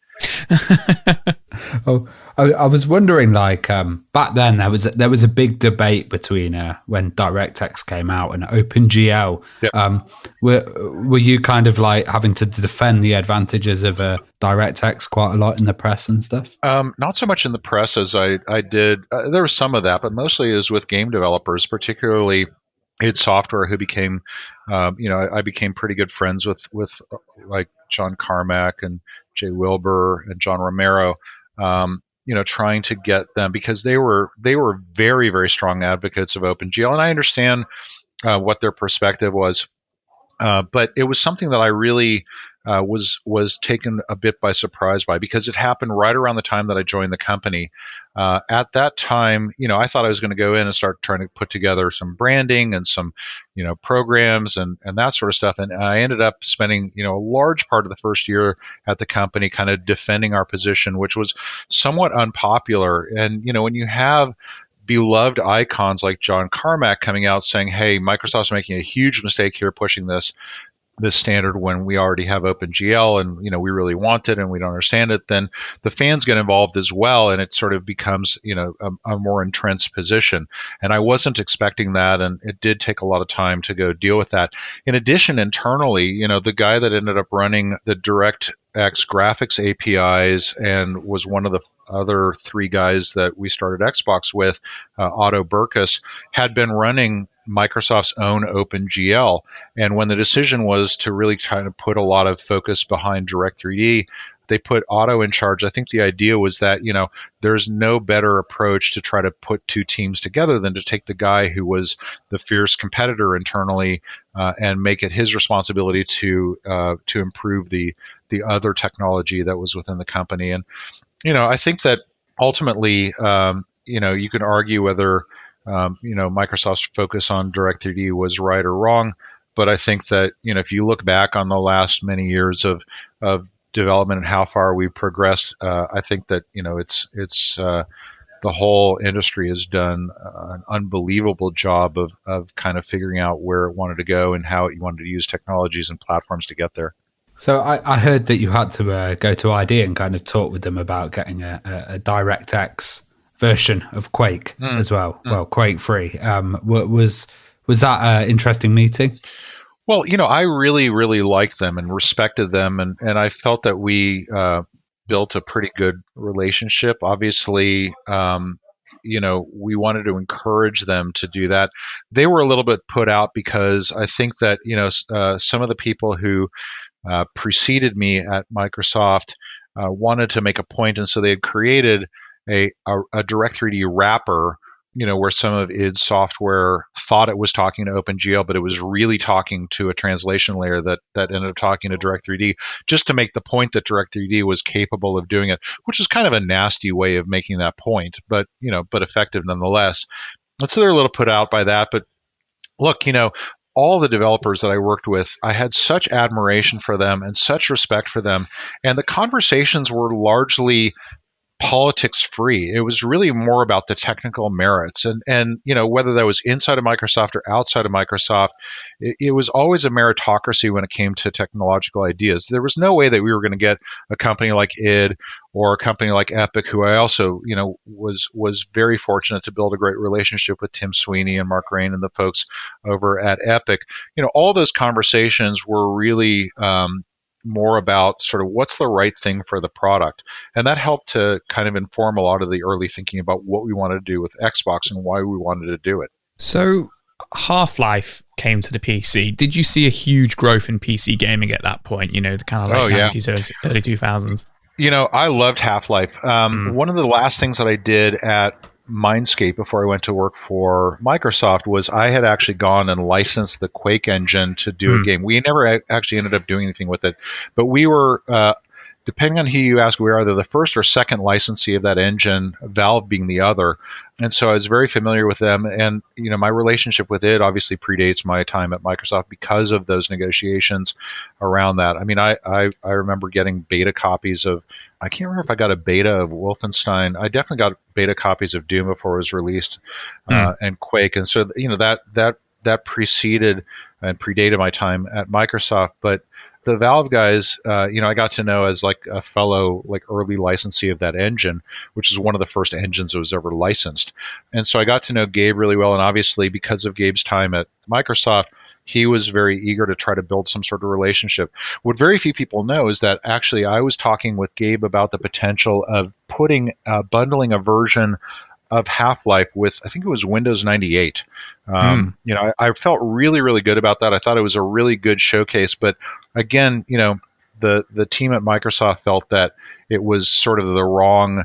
[SPEAKER 3] Oh, I was wondering, like, back then there was a big debate between when DirectX came out and OpenGL.
[SPEAKER 5] Yep.
[SPEAKER 3] Were you kind of like having to defend the advantages of DirectX quite a lot in the press and stuff?
[SPEAKER 5] Not so much in the press as I did. There was some of that, but mostly it was with game developers, particularly id Software, who became, I became pretty good friends with like John Carmack and Jay Wilbur and John Romero. Trying to get them, because they were very, very strong advocates of OpenGL, and I understand what their perspective was. But it was something that I really was taken a bit by surprise by, because it happened right around the time that I joined the company. At that time, I thought I was going to go in and start trying to put together some branding and some, programs and that sort of stuff. And I ended up spending, a large part of the first year at the company kind of defending our position, which was somewhat unpopular. And, when you have beloved icons like John Carmack coming out saying, "Hey, Microsoft's making a huge mistake here pushing this standard when we already have OpenGL, and we really want it and we don't understand it," then the fans get involved as well, and it sort of becomes a more entrenched position. And I wasn't expecting that, and it did take a lot of time to go deal with that. In addition, internally, the guy that ended up running the DirectX graphics APIs and was one of the other three guys that we started Xbox with, Otto Burkus, had been running Microsoft's own OpenGL. And when the decision was to really try to put a lot of focus behind Direct3D, they put Otto in charge. I think the idea was that, there's no better approach to try to put two teams together than to take the guy who was the fierce competitor internally and make it his responsibility to improve the other technology that was within the company. And, I think that ultimately, you can argue whether Microsoft's focus on Direct3D was right or wrong. But I think that, if you look back on the last many years of development and how far we've progressed, I think that, it's the whole industry has done an unbelievable job of kind of figuring out where it wanted to go and how it wanted to use technologies and platforms to get there.
[SPEAKER 3] So I heard that you had to go to ID and kind of talk with them about getting a DirectX version of Quake as well. Well, Quake 3. Was that an interesting meeting?
[SPEAKER 5] Well, I really, really liked them and respected them, and I felt that we built a pretty good relationship. Obviously, we wanted to encourage them to do that. They were a little bit put out because I think that, some of the people who preceded me at Microsoft wanted to make a point, and so they had created a Direct3D wrapper, where some of id Software thought it was talking to OpenGL, but it was really talking to a translation layer that ended up talking to Direct3D, just to make the point that Direct3D was capable of doing it, which is kind of a nasty way of making that point, but effective nonetheless. And so they're a little put out by that. But look, all the developers that I worked with, I had such admiration for them and such respect for them. And the conversations were largely politics free. It was really more about the technical merits, and whether that was inside of Microsoft or outside of Microsoft, it was always a meritocracy when it came to technological ideas. There was no way that we were going to get a company like id or a company like Epic, who I also was very fortunate to build a great relationship with Tim Sweeney and Mark Rain and the folks over at Epic. All those conversations were really more about sort of what's the right thing for the product. And that helped to kind of inform a lot of the early thinking about what we wanted to do with Xbox and why we wanted to do it.
[SPEAKER 2] So Half-Life came to the PC. Did you see a huge growth in PC gaming at that point? The kind of late 90s, early 2000s?
[SPEAKER 5] I loved Half-Life. One of the last things that I did at Mindscape before I went to work for Microsoft was I had actually gone and licensed the Quake engine to do a game. We never actually ended up doing anything with it, but we were, depending on who you ask, we were either the first or second licensee of that engine, Valve being the other. And so I was very familiar with them. And, my relationship with it obviously predates my time at Microsoft because of those negotiations around that. I mean, I remember getting beta copies of, I can't remember if I got a beta of Wolfenstein. I definitely got beta copies of Doom before it was released, and Quake. And so, that preceded and predated my time at Microsoft. But the Valve guys, I got to know as like a fellow like early licensee of that engine, which is one of the first engines that was ever licensed. And so I got to know Gabe really well. And obviously, because of Gabe's time at Microsoft, he was very eager to try to build some sort of relationship. What very few people know is that actually I was talking with Gabe about the potential of bundling a version of Half-Life with, I think it was Windows 98. I felt really, really good about that. I thought it was a really good showcase. But again, the team at Microsoft felt that it was sort of the wrong,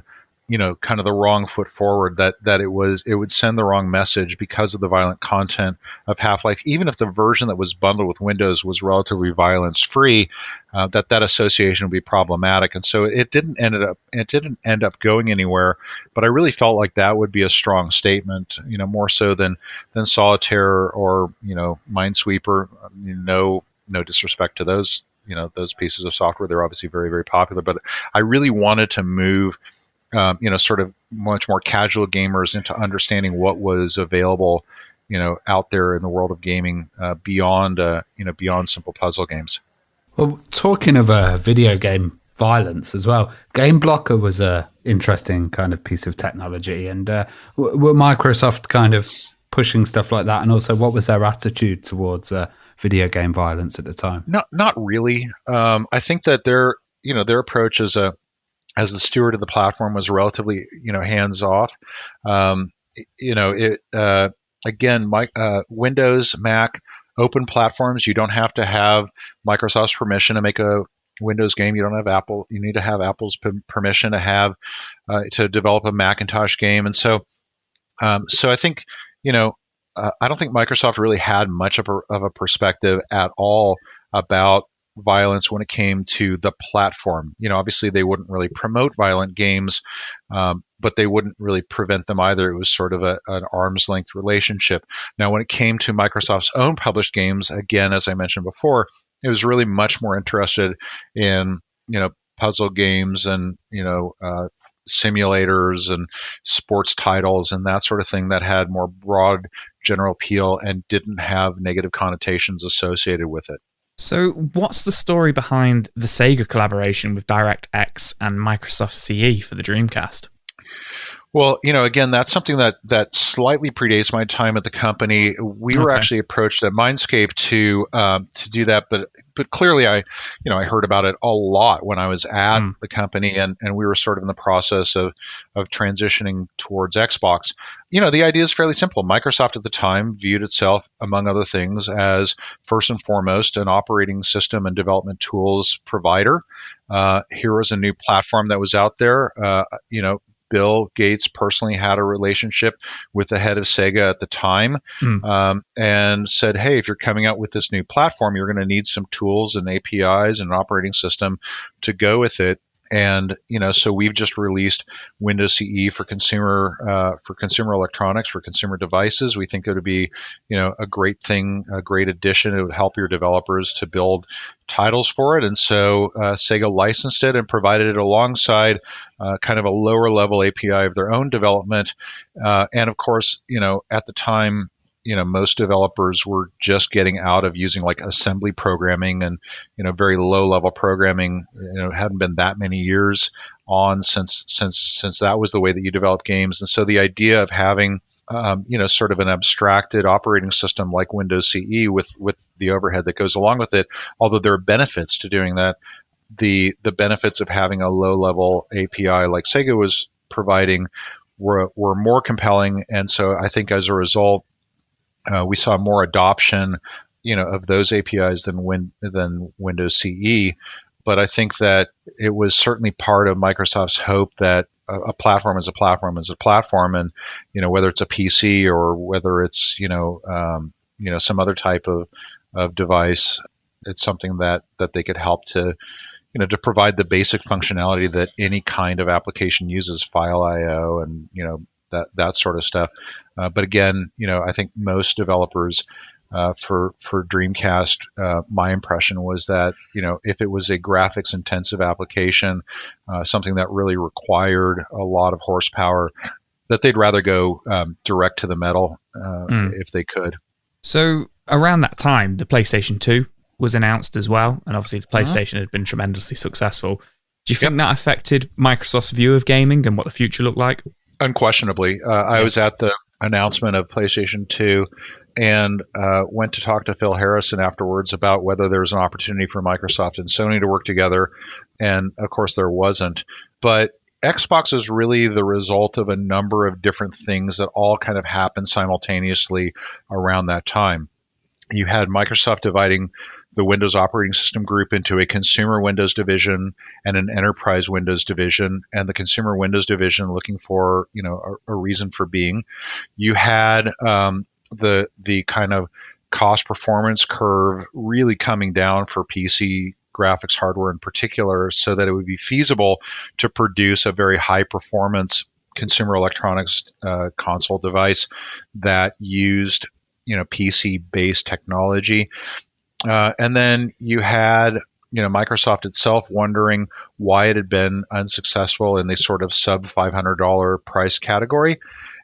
[SPEAKER 5] kind of the wrong foot forward, that it would send the wrong message because of the violent content of Half-Life. Even if the version that was bundled with Windows was relatively violence-free, that association would be problematic. And so it didn't end up going anywhere. But I really felt like that would be a strong statement, more so than Solitaire or Minesweeper. No disrespect to those pieces of software. They're obviously very, very popular. But I really wanted to move sort of much more casual gamers into understanding what was available, out there in the world of gaming beyond simple puzzle games.
[SPEAKER 3] Well, talking of video game violence as well, Game Blocker was a interesting kind of piece of technology, and were Microsoft kind of pushing stuff like that, and also what was their attitude towards video game violence at the time?
[SPEAKER 5] Not really. I think that their approach as the steward of the platform was relatively, hands off. Again, Windows, Mac, open platforms. You don't have to have Microsoft's permission to make a Windows game. You don't have Apple. You need to have Apple's permission to develop a Macintosh game. And so I think, I don't think Microsoft really had much of a perspective at all about violence when it came to the platform. Obviously they wouldn't really promote violent games, but they wouldn't really prevent them either. It was sort of an arm's length relationship. Now, when it came to Microsoft's own published games, again, as I mentioned before, it was really much more interested in, puzzle games and, simulators and sports titles and that sort of thing that had more broad general appeal and didn't have negative connotations associated with it.
[SPEAKER 2] So what's the story behind the Sega collaboration with DirectX and Microsoft CE for the Dreamcast?
[SPEAKER 5] Well, again, that's something that slightly predates my time at the company. We were actually approached at Mindscape to do that, but clearly I heard about it a lot when I was at the company, and we were sort of in the process of transitioning towards Xbox. The idea is fairly simple. Microsoft at the time viewed itself, among other things, as first and foremost an operating system and development tools provider. Here was a new platform that was out there. Bill Gates personally had a relationship with the head of Sega at the time, and said, hey, if you're coming out with this new platform, you're going to need some tools and APIs and an operating system to go with it. And, so we've just released Windows CE for consumer electronics, for consumer devices. We think it would be, a great thing, a great addition. It would help your developers to build titles for it. And so Sega licensed it and provided it alongside kind of a lower level API of their own development. And of course, at the time, most developers were just getting out of using like assembly programming and, very low level programming. It hadn't been that many years on since that was the way that you develop games. And so the idea of having, sort of an abstracted operating system like Windows CE with the overhead that goes along with it, although there are benefits to doing that, the benefits of having a low level API like Sega was providing were more compelling. And so I think as a result, we saw more adoption, of those APIs than Windows CE. But I think that it was certainly part of Microsoft's hope that a platform is a platform is a platform, and whether it's a PC or whether it's some other type of device, it's something that they could help to to provide the basic functionality that any kind of application uses, file I/O and that sort of stuff. But again, I think most developers for Dreamcast, my impression was that, if it was a graphics intensive application, something that really required a lot of horsepower, that they'd rather go direct to the metal if they could.
[SPEAKER 2] So around that time, the PlayStation 2 was announced as well, and obviously the PlayStation had been tremendously successful. Do you think that affected Microsoft's view of gaming and what the future looked like?
[SPEAKER 5] Unquestionably. I was at the announcement of PlayStation 2 and went to talk to Phil Harrison afterwards about whether there was an opportunity for Microsoft and Sony to work together. And of course, there wasn't. But Xbox is really the result of a number of different things that all kind of happened simultaneously around that time. You had Microsoft dividing the Windows operating system group into a consumer Windows division and an enterprise Windows division, and the consumer Windows division looking for, a reason for being. You had the kind of cost performance curve really coming down for PC graphics hardware in particular, so that it would be feasible to produce a very high performance consumer electronics console device that used PC-based technology. And then you had, Microsoft itself wondering why it had been unsuccessful in the sort of sub $500 price category.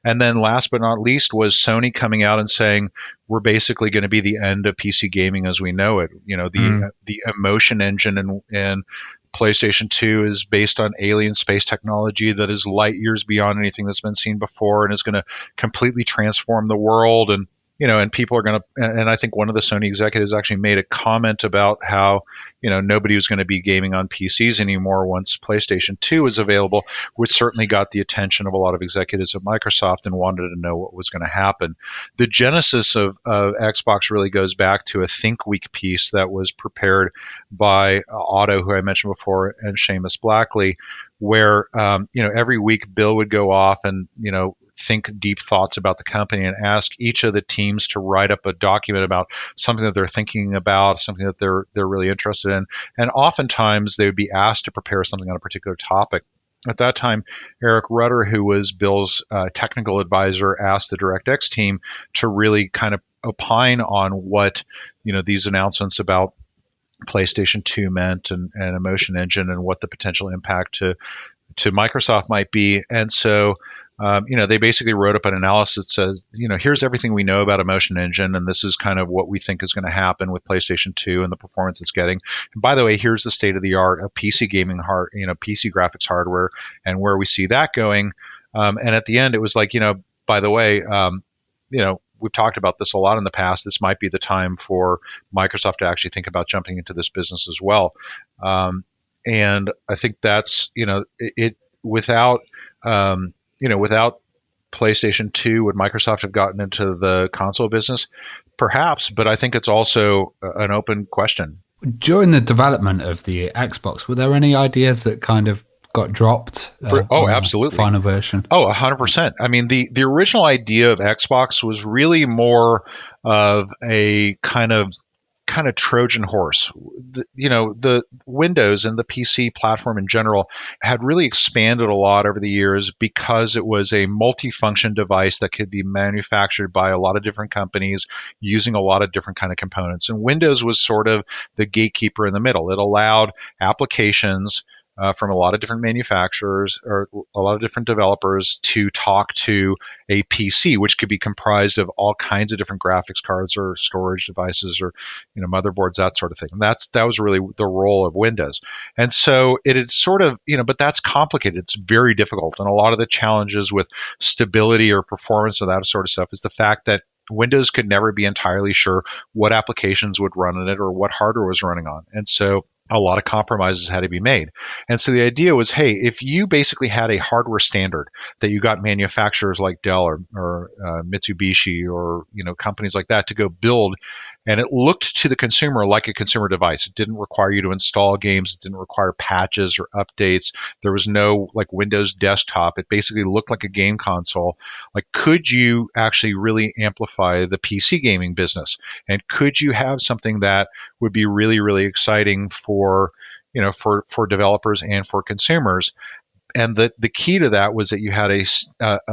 [SPEAKER 5] And then last but not least was Sony coming out and saying, we're basically going to be the end of PC gaming as we know it. The emotion engine in PlayStation 2 is based on alien space technology that is light years beyond anything that's been seen before and is going to completely transform the world. And people are going to, and I think one of the Sony executives actually made a comment about how, nobody was going to be gaming on PCs anymore once PlayStation 2 was available, which certainly got the attention of a lot of executives at Microsoft and wanted to know what was going to happen. The genesis of Xbox really goes back to a Think Week piece that was prepared by Otto, who I mentioned before, and Seamus Blackley, where, every week Bill would go off and, think deep thoughts about the company and ask each of the teams to write up a document about something that they're thinking about, something that they're really interested in. And oftentimes they would be asked to prepare something on a particular topic. At that time, Eric Rutter, who was Bill's technical advisor, asked the DirectX team to really kind of opine on what, these announcements about PlayStation 2 meant and Emotion Engine and what the potential impact to Microsoft might be. And so they basically wrote up an analysis that says, here's everything we know about Emotion Engine, and this is kind of what we think is going to happen with PlayStation 2 and the performance it's getting. And by the way, here's the state of the art of PC gaming PC graphics hardware and where we see that going. And at the end, it was like, by the way, we've talked about this a lot in the past. This might be the time for Microsoft to actually think about jumping into this business as well. And I think that's, without PlayStation 2, would Microsoft have gotten into the console business? Perhaps, but I think it's also an open question.
[SPEAKER 3] During the development of the Xbox, were there any ideas that kind of got dropped?
[SPEAKER 5] Absolutely.
[SPEAKER 3] Final version.
[SPEAKER 5] 100%. I mean, the original idea of Xbox was really more of a kind of Trojan horse. The Windows and the PC platform in general had really expanded a lot over the years because it was a multifunction device that could be manufactured by a lot of different companies using a lot of different kind of components. And Windows was sort of the gatekeeper in the middle. It allowed applications from a lot of different manufacturers or a lot of different developers to talk to a PC, which could be comprised of all kinds of different graphics cards or storage devices or motherboards, that sort of thing. And that was really the role of Windows. And so it had sort of, but that's complicated. It's very difficult. And a lot of the challenges with stability or performance of that sort of stuff is the fact that Windows could never be entirely sure what applications would run on it or what hardware was running on. And so a lot of compromises had to be made. And so the idea was, hey, if you basically had a hardware standard that you got manufacturers like Dell or Mitsubishi or companies like that to go build, and it looked to the consumer like a consumer device. It didn't require you to install games. It didn't require patches or updates. There was no like Windows desktop. It basically looked like a game console. Like, could you actually really amplify the PC gaming business? And could you have something that would be really, really exciting for developers and for consumers? And the key to that was that you had a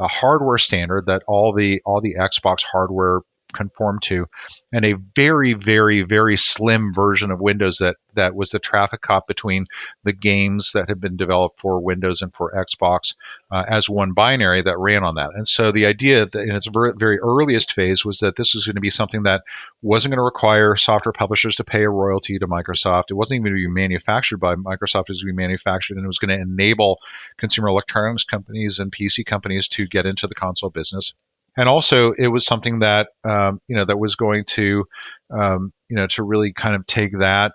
[SPEAKER 5] hardware standard that all the Xbox hardware conform to, and a very, very, very slim version of Windows that was the traffic cop between the games that had been developed for Windows and for Xbox as one binary that ran on that. And so the idea that in its very, very earliest phase was that this was going to be something that wasn't going to require software publishers to pay a royalty to Microsoft. It wasn't even going to be manufactured by Microsoft. It was going to be manufactured, and it was going to enable consumer electronics companies and PC companies to get into the console business. And also, it was something that that was going to to really kind of take that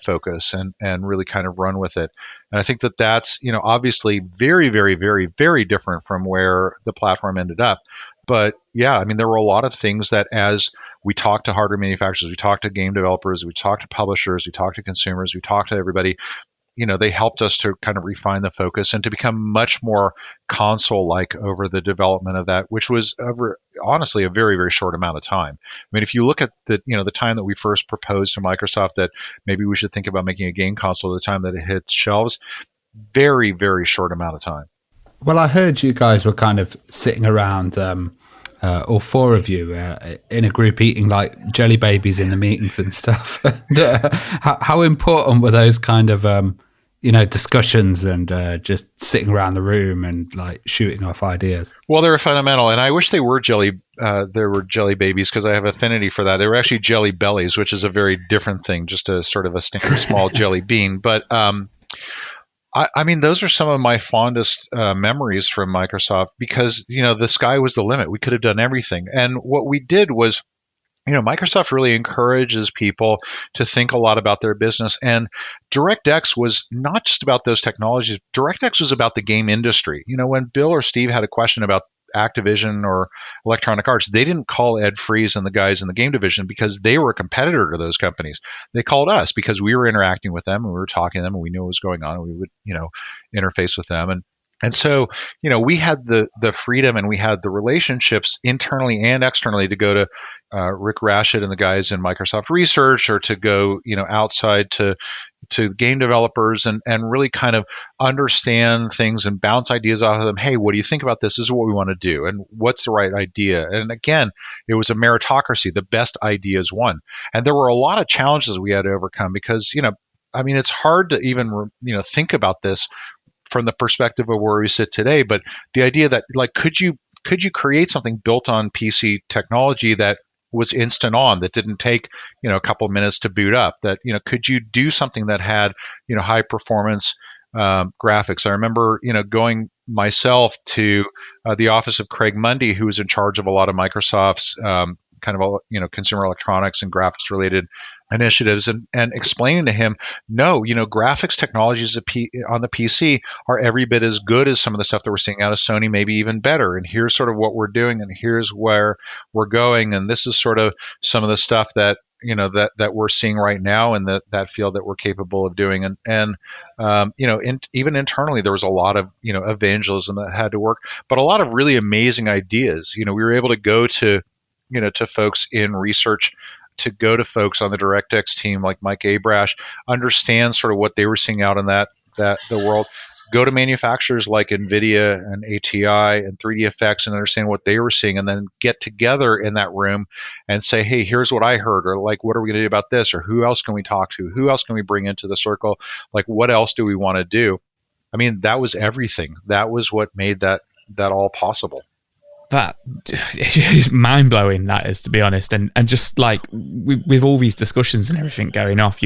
[SPEAKER 5] focus and really kind of run with it. And I think that that's obviously very, very, very, very different from where the platform ended up. But yeah, I mean, there were a lot of things that as we talked to hardware manufacturers, we talked to game developers, we talked to publishers, we talked to consumers, we talked to everybody, they helped us to kind of refine the focus and to become much more console-like over the development of that, which was honestly a very, very short amount of time. I mean, if you look at the time that we first proposed to Microsoft that maybe we should think about making a game console, the time that it hit shelves, very, very short amount of time.
[SPEAKER 3] Well, I heard you guys were kind of sitting around, all four of you, in a group eating like jelly babies in the meetings and stuff. How important were those kind of discussions and just sitting around the room and like shooting off ideas?
[SPEAKER 5] Well, they were fundamental, and I wish they were jelly babies, because I have affinity for that. They were actually jelly bellies, which is a very different thing, just a sort of a standard small jelly bean. But I mean, those are some of my fondest memories from Microsoft, because, the sky was the limit. We could have done everything. And what we did was, Microsoft really encourages people to think a lot about their business. And DirectX was not just about those technologies. DirectX was about the game industry. When Bill or Steve had a question about Activision or Electronic Arts, they didn't call Ed Fries and the guys in the game division because they were a competitor to those companies. They called us because we were interacting with them and we were talking to them and we knew what was going on and we would, interface with them. And so, we had the freedom and we had the relationships internally and externally to go to Rick Rashid and the guys in Microsoft Research, or to go, outside to game developers and really kind of understand things and bounce ideas off of them. Hey, what do you think about this? This is what we want to do. And what's the right idea? And again, it was a meritocracy. The best ideas won. And there were a lot of challenges we had to overcome because, it's hard to even, think about this from the perspective of where we sit today. But the idea that, like, could you create something built on PC technology that was instant on, that didn't take, a couple of minutes to boot up, that, could you do something that had, high performance graphics? I remember, going myself to the office of Craig Mundy, who was in charge of a lot of Microsoft's kind of, consumer electronics and graphics related initiatives, and explaining to him, no, graphics technologies on the PC are every bit as good as some of the stuff that we're seeing out of Sony, maybe even better. And here's sort of what we're doing, and here's where we're going. And this is sort of some of the stuff that, that we're seeing right now in that field that we're capable of doing. And even internally, there was a lot of, evangelism that had to work, but a lot of really amazing ideas. We were able to go to folks in research, to go to folks on the DirectX team like Mike Abrash, understand sort of what they were seeing out in the world, go to manufacturers like NVIDIA and ATI and 3DFX and understand what they were seeing, and then get together in that room and say, hey, here's what I heard, or like, what are we going to do about this, or who else can we talk to? Who else can we bring into the circle? Like, what else do we want to do? I mean, that was everything. That was what made that all possible.
[SPEAKER 2] That is mind-blowing, that is, to be honest. And just like with all these discussions and everything going off,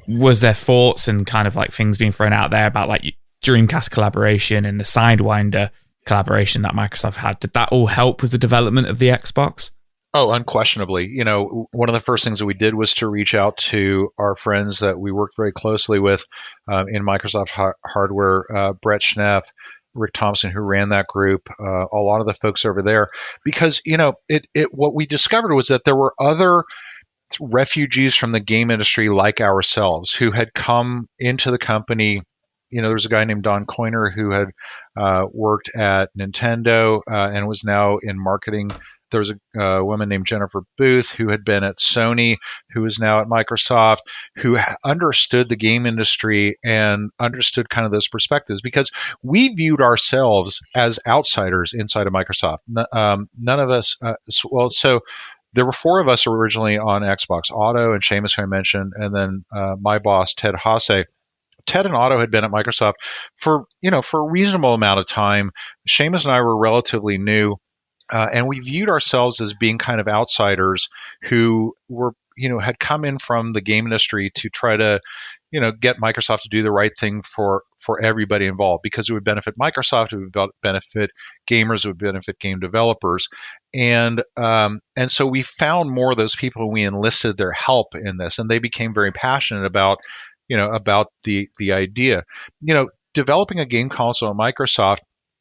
[SPEAKER 2] was there thoughts and kind of like things being thrown out there about like Dreamcast collaboration and the Sidewinder collaboration that Microsoft had? Did that all help with the development of the Xbox?
[SPEAKER 5] Oh, unquestionably. One of the first things that we did was to reach out to our friends that we worked very closely with in Microsoft hardware, Brett Schneff, Rick Thompson, who ran that group, a lot of the folks over there, because, what we discovered was that there were other refugees from the game industry like ourselves who had come into the company. There was a guy named Don Coiner who had worked at Nintendo and was now in marketing. There was a woman named Jennifer Booth who had been at Sony, who is now at Microsoft, who understood the game industry and understood kind of those perspectives, because we viewed ourselves as outsiders inside of Microsoft. None of us, there were four of us originally on Xbox: Otto and Seamus, who I mentioned, and then my boss, Ted Hasse. Ted and Otto had been at Microsoft for a reasonable amount of time. Seamus and I were relatively new, and we viewed ourselves as being kind of outsiders who were, had come in from the game industry to try to, get Microsoft to do the right thing for everybody involved, because it would benefit Microsoft, it would benefit gamers, it would benefit game developers, and so we found more of those people, and we enlisted their help in this, and they became very passionate about the idea. Developing a game console at Microsoft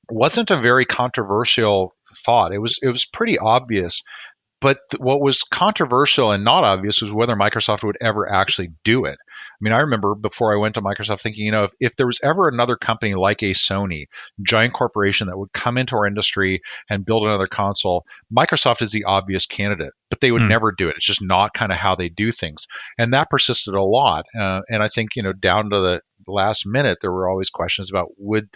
[SPEAKER 5] wasn't a very controversial thought. It was pretty obvious. But what was controversial and not obvious was whether Microsoft would ever actually do it. I mean, I remember before I went to Microsoft thinking, if there was ever another company like a Sony, giant corporation, that would come into our industry and build another console, Microsoft is the obvious candidate. But they would never do it. It's just not kind of how they do things. And that persisted a lot. And I think, down to the last minute, there were always questions about would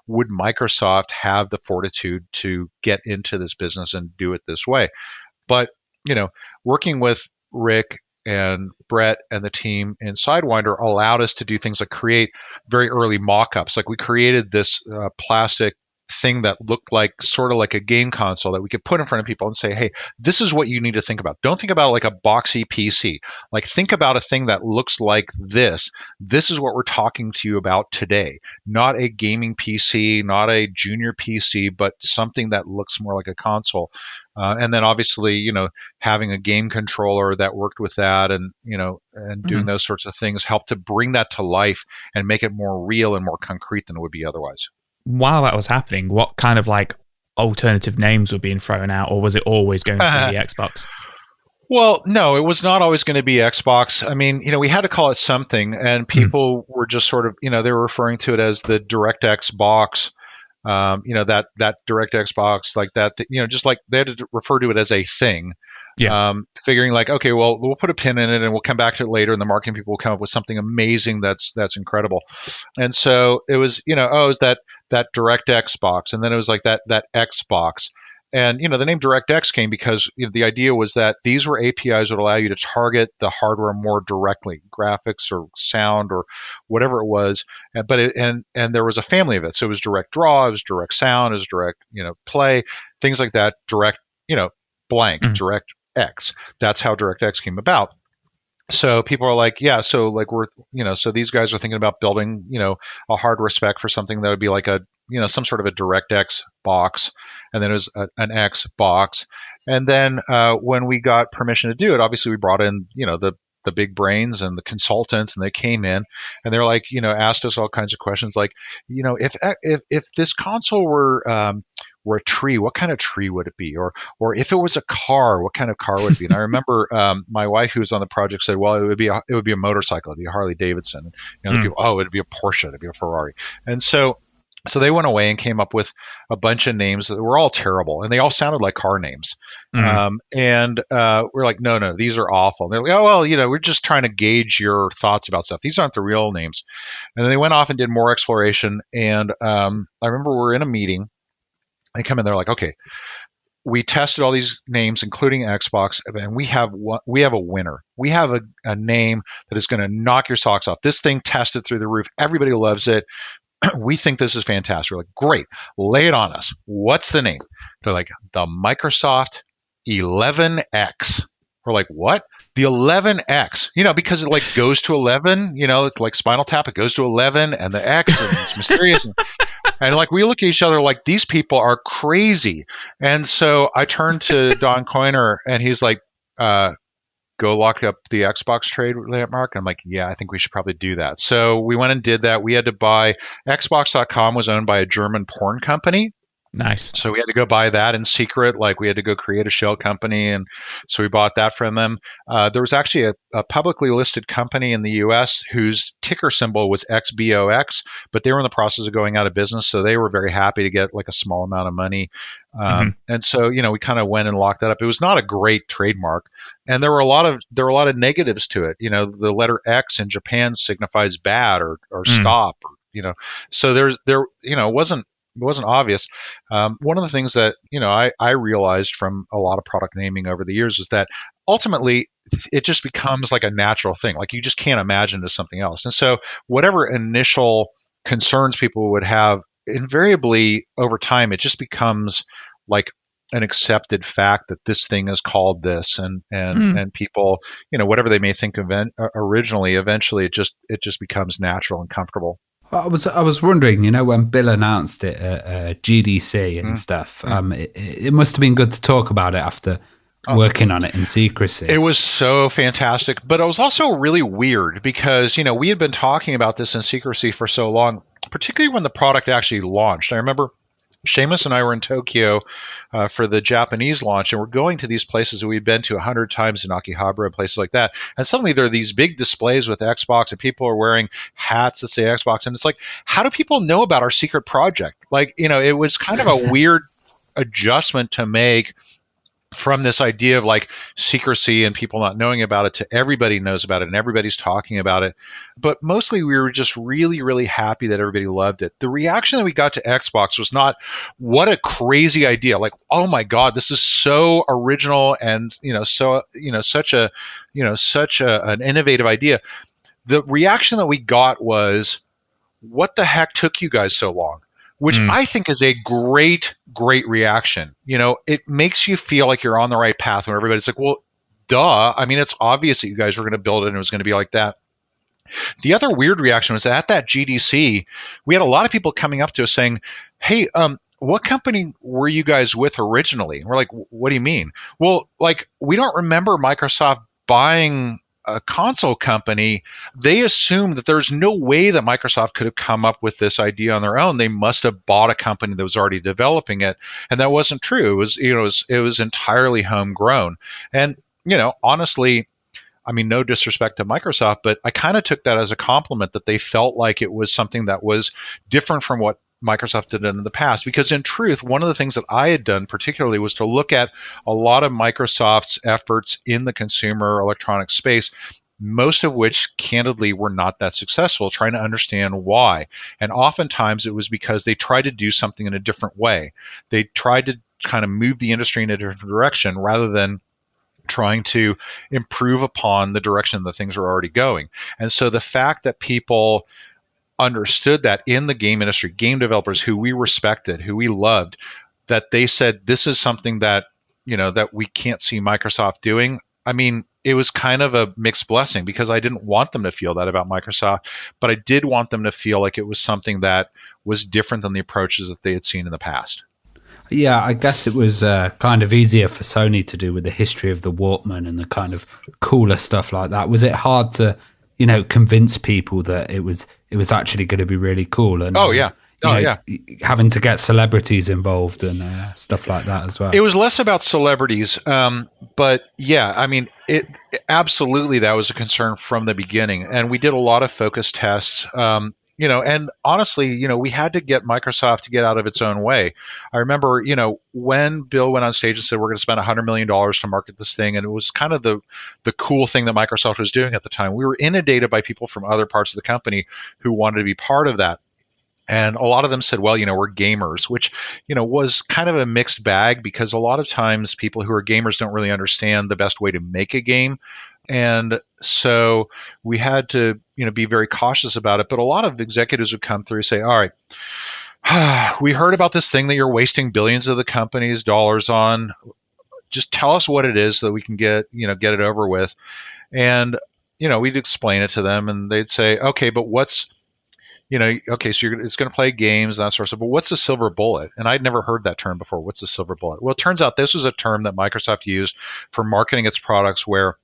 [SPEAKER 5] Microsoft have the fortitude to get into this business and do it this way. But, working with Rick and Brett and the team in Sidewinder allowed us to do things like create very early mock-ups. Like we created this plastic thing that looked like sort of like a game console that we could put in front of people and say, hey, this is what you need to think about. Don't think about it like a boxy PC. Like think about a thing that looks like this. This is what we're talking to you about today. Not a gaming PC, not a junior PC, but something that looks more like a console. And then obviously, having a game controller that worked with that and doing those sorts of things helped to bring that to life and make it more real and more concrete than it would be otherwise.
[SPEAKER 2] While that was happening, what kind of alternative names were being thrown out, or was it always going to be the Xbox?
[SPEAKER 5] Well, no, it was not always going to be Xbox. I mean, we had to call it something, and people were just sort of, they were referring to it as the DirectX box. That DirectX box, like that, just like they had to refer to it as a thing. Yeah. Figuring like, okay, well, we'll put a pin in it and we'll come back to it later, and the marketing people will come up with something amazing that's incredible. And so it was, it was that DirectX box, and then it was like that Xbox. And, the name DirectX came because the idea was that these were APIs that would allow you to target the hardware more directly, graphics or sound or whatever it was. But and there was a family of it. So it was Direct Draw, it was Direct Sound, it was Direct, Play, things like that. Direct, blank, DirectX. That's how DirectX came about. So people are like, yeah, so like so these guys are thinking about building, a hardware spec for something that would be like a, some sort of a DirectX box, and then it was an X box. And then when we got permission to do it, obviously we brought in, the big brains and the consultants, and they came in and they're like, asked us all kinds of questions like, if this console were a tree, what kind of tree would it be? Or if it was a car, what kind of car would it be? And I remember my wife, who was on the project, said, well, it would be a motorcycle, it'd be a Harley Davidson. People, it'd be a Porsche, it'd be a Ferrari. And so they went away and came up with a bunch of names that were all terrible, and they all sounded like car names. And we're like, no, these are awful. And they're like, oh, well, we're just trying to gauge your thoughts about stuff. These aren't the real names. And then they went off and did more exploration. And I remember we're in a meeting. They come in, they're like, okay, we tested all these names, including Xbox, and we have a winner. We have a name that is going to knock your socks off. This thing tested through the roof. Everybody loves it. We think this is fantastic. We're like, great, lay it on us. What's the name? They're like, the Microsoft 11X. We're like, what? The 11X, because it like goes to 11, it's like Spinal Tap. It goes to 11 and the X, and it's mysterious. And like, we look at each other like, these people are crazy. And so I turned to Don Coiner, and he's like, go lock up the Xbox trademark. And I'm like, yeah, I think we should probably do that. So we went and did that. We had to buy, Xbox.com was owned by a German porn company.
[SPEAKER 2] Nice.
[SPEAKER 5] So we had to go buy that in secret. Like we had to go create a shell company. And so we bought that from them. There was actually a publicly listed company in the US whose ticker symbol was XBOX, but they were in the process of going out of business. So they were very happy to get like a small amount of money. And so, we kind of went and locked that up. It was not a great trademark. And there were a lot of negatives to it. The letter X in Japan signifies bad or stop, so there, it wasn't obvious. One of the things that I realized from a lot of product naming over the years is that ultimately it just becomes like a natural thing. Like you just can't imagine it as something else. And so whatever initial concerns people would have, invariably over time, it just becomes like an accepted fact that this thing is called this, and people, whatever they may think of originally, eventually it just becomes natural and comfortable.
[SPEAKER 3] I was wondering, when Bill announced it at GDC and stuff, it must have been good to talk about it after working on it in secrecy.
[SPEAKER 5] It was so fantastic, but it was also really weird because, we had been talking about this in secrecy for so long, particularly when the product actually launched. I remember Seamus and I were in Tokyo for the Japanese launch, and we're going to these places that we've been to 100 times in Akihabara and places like that. And suddenly there are these big displays with Xbox, and people are wearing hats that say Xbox. And it's like, how do people know about our secret project? Like, it was kind of a weird adjustment to make from this idea of like secrecy and people not knowing about it to everybody knows about it and everybody's talking about it. But mostly we were just really, really happy that everybody loved it. The reaction that we got to Xbox was not, what a crazy idea. Like, oh my God, this is so original and, such an innovative idea. The reaction that we got was, what the heck took you guys so long? Which I think is a great, great reaction. It makes you feel like you're on the right path when everybody's like, well, duh. I mean, it's obvious that you guys were going to build it and it was going to be like that. The other weird reaction was that at that GDC, we had a lot of people coming up to us saying, hey, what company were you guys with originally? And we're like, what do you mean? Well, like, we don't remember Microsoft buying a console company. They assumed that there's no way that Microsoft could have come up with this idea on their own. They must have bought a company that was already developing it, and that wasn't true. It was entirely homegrown. And honestly, I mean, no disrespect to Microsoft, but I kind of took that as a compliment that they felt like it was something that was different from what Microsoft did in the past. Because in truth, one of the things that I had done particularly was to look at a lot of Microsoft's efforts in the consumer electronics space, most of which candidly were not that successful, trying to understand why. And oftentimes it was because they tried to do something in a different way. They tried to kind of move the industry in a different direction rather than trying to improve upon the direction that things were already going. And so the fact that people understood that in the game industry, game developers who we respected, who we loved, that they said, this is something that, that we can't see Microsoft doing. I mean, it was kind of a mixed blessing because I didn't want them to feel that about Microsoft, but I did want them to feel like it was something that was different than the approaches that they had seen in the past.
[SPEAKER 3] Yeah, I guess it was kind of easier for Sony to do with the history of the Walkman and the kind of cooler stuff like that. Was it hard to, convince people that it was actually going to be really cool? And having to get celebrities involved and stuff like that as well.
[SPEAKER 5] It was less about celebrities, but yeah, I mean, it absolutely, that was a concern from the beginning, and we did a lot of focus tests. And honestly, we had to get Microsoft to get out of its own way. I remember, when Bill went on stage and said, we're going to spend $100 million to market this thing. And it was kind of the cool thing that Microsoft was doing at the time. We were inundated by people from other parts of the company who wanted to be part of that. And a lot of them said, well, we're gamers, which, was kind of a mixed bag because a lot of times people who are gamers don't really understand the best way to make a game. And so we had to, be very cautious about it. But a lot of executives would come through and say, all right, we heard about this thing that you're wasting billions of the company's dollars on. Just tell us what it is so that we can get it over with. And, we'd explain it to them and they'd say, okay, but what's, okay, so it's going to play games and that sort of stuff, but what's the silver bullet? And I'd never heard that term before. What's the silver bullet? Well, it turns out this was a term that Microsoft used for marketing its products where,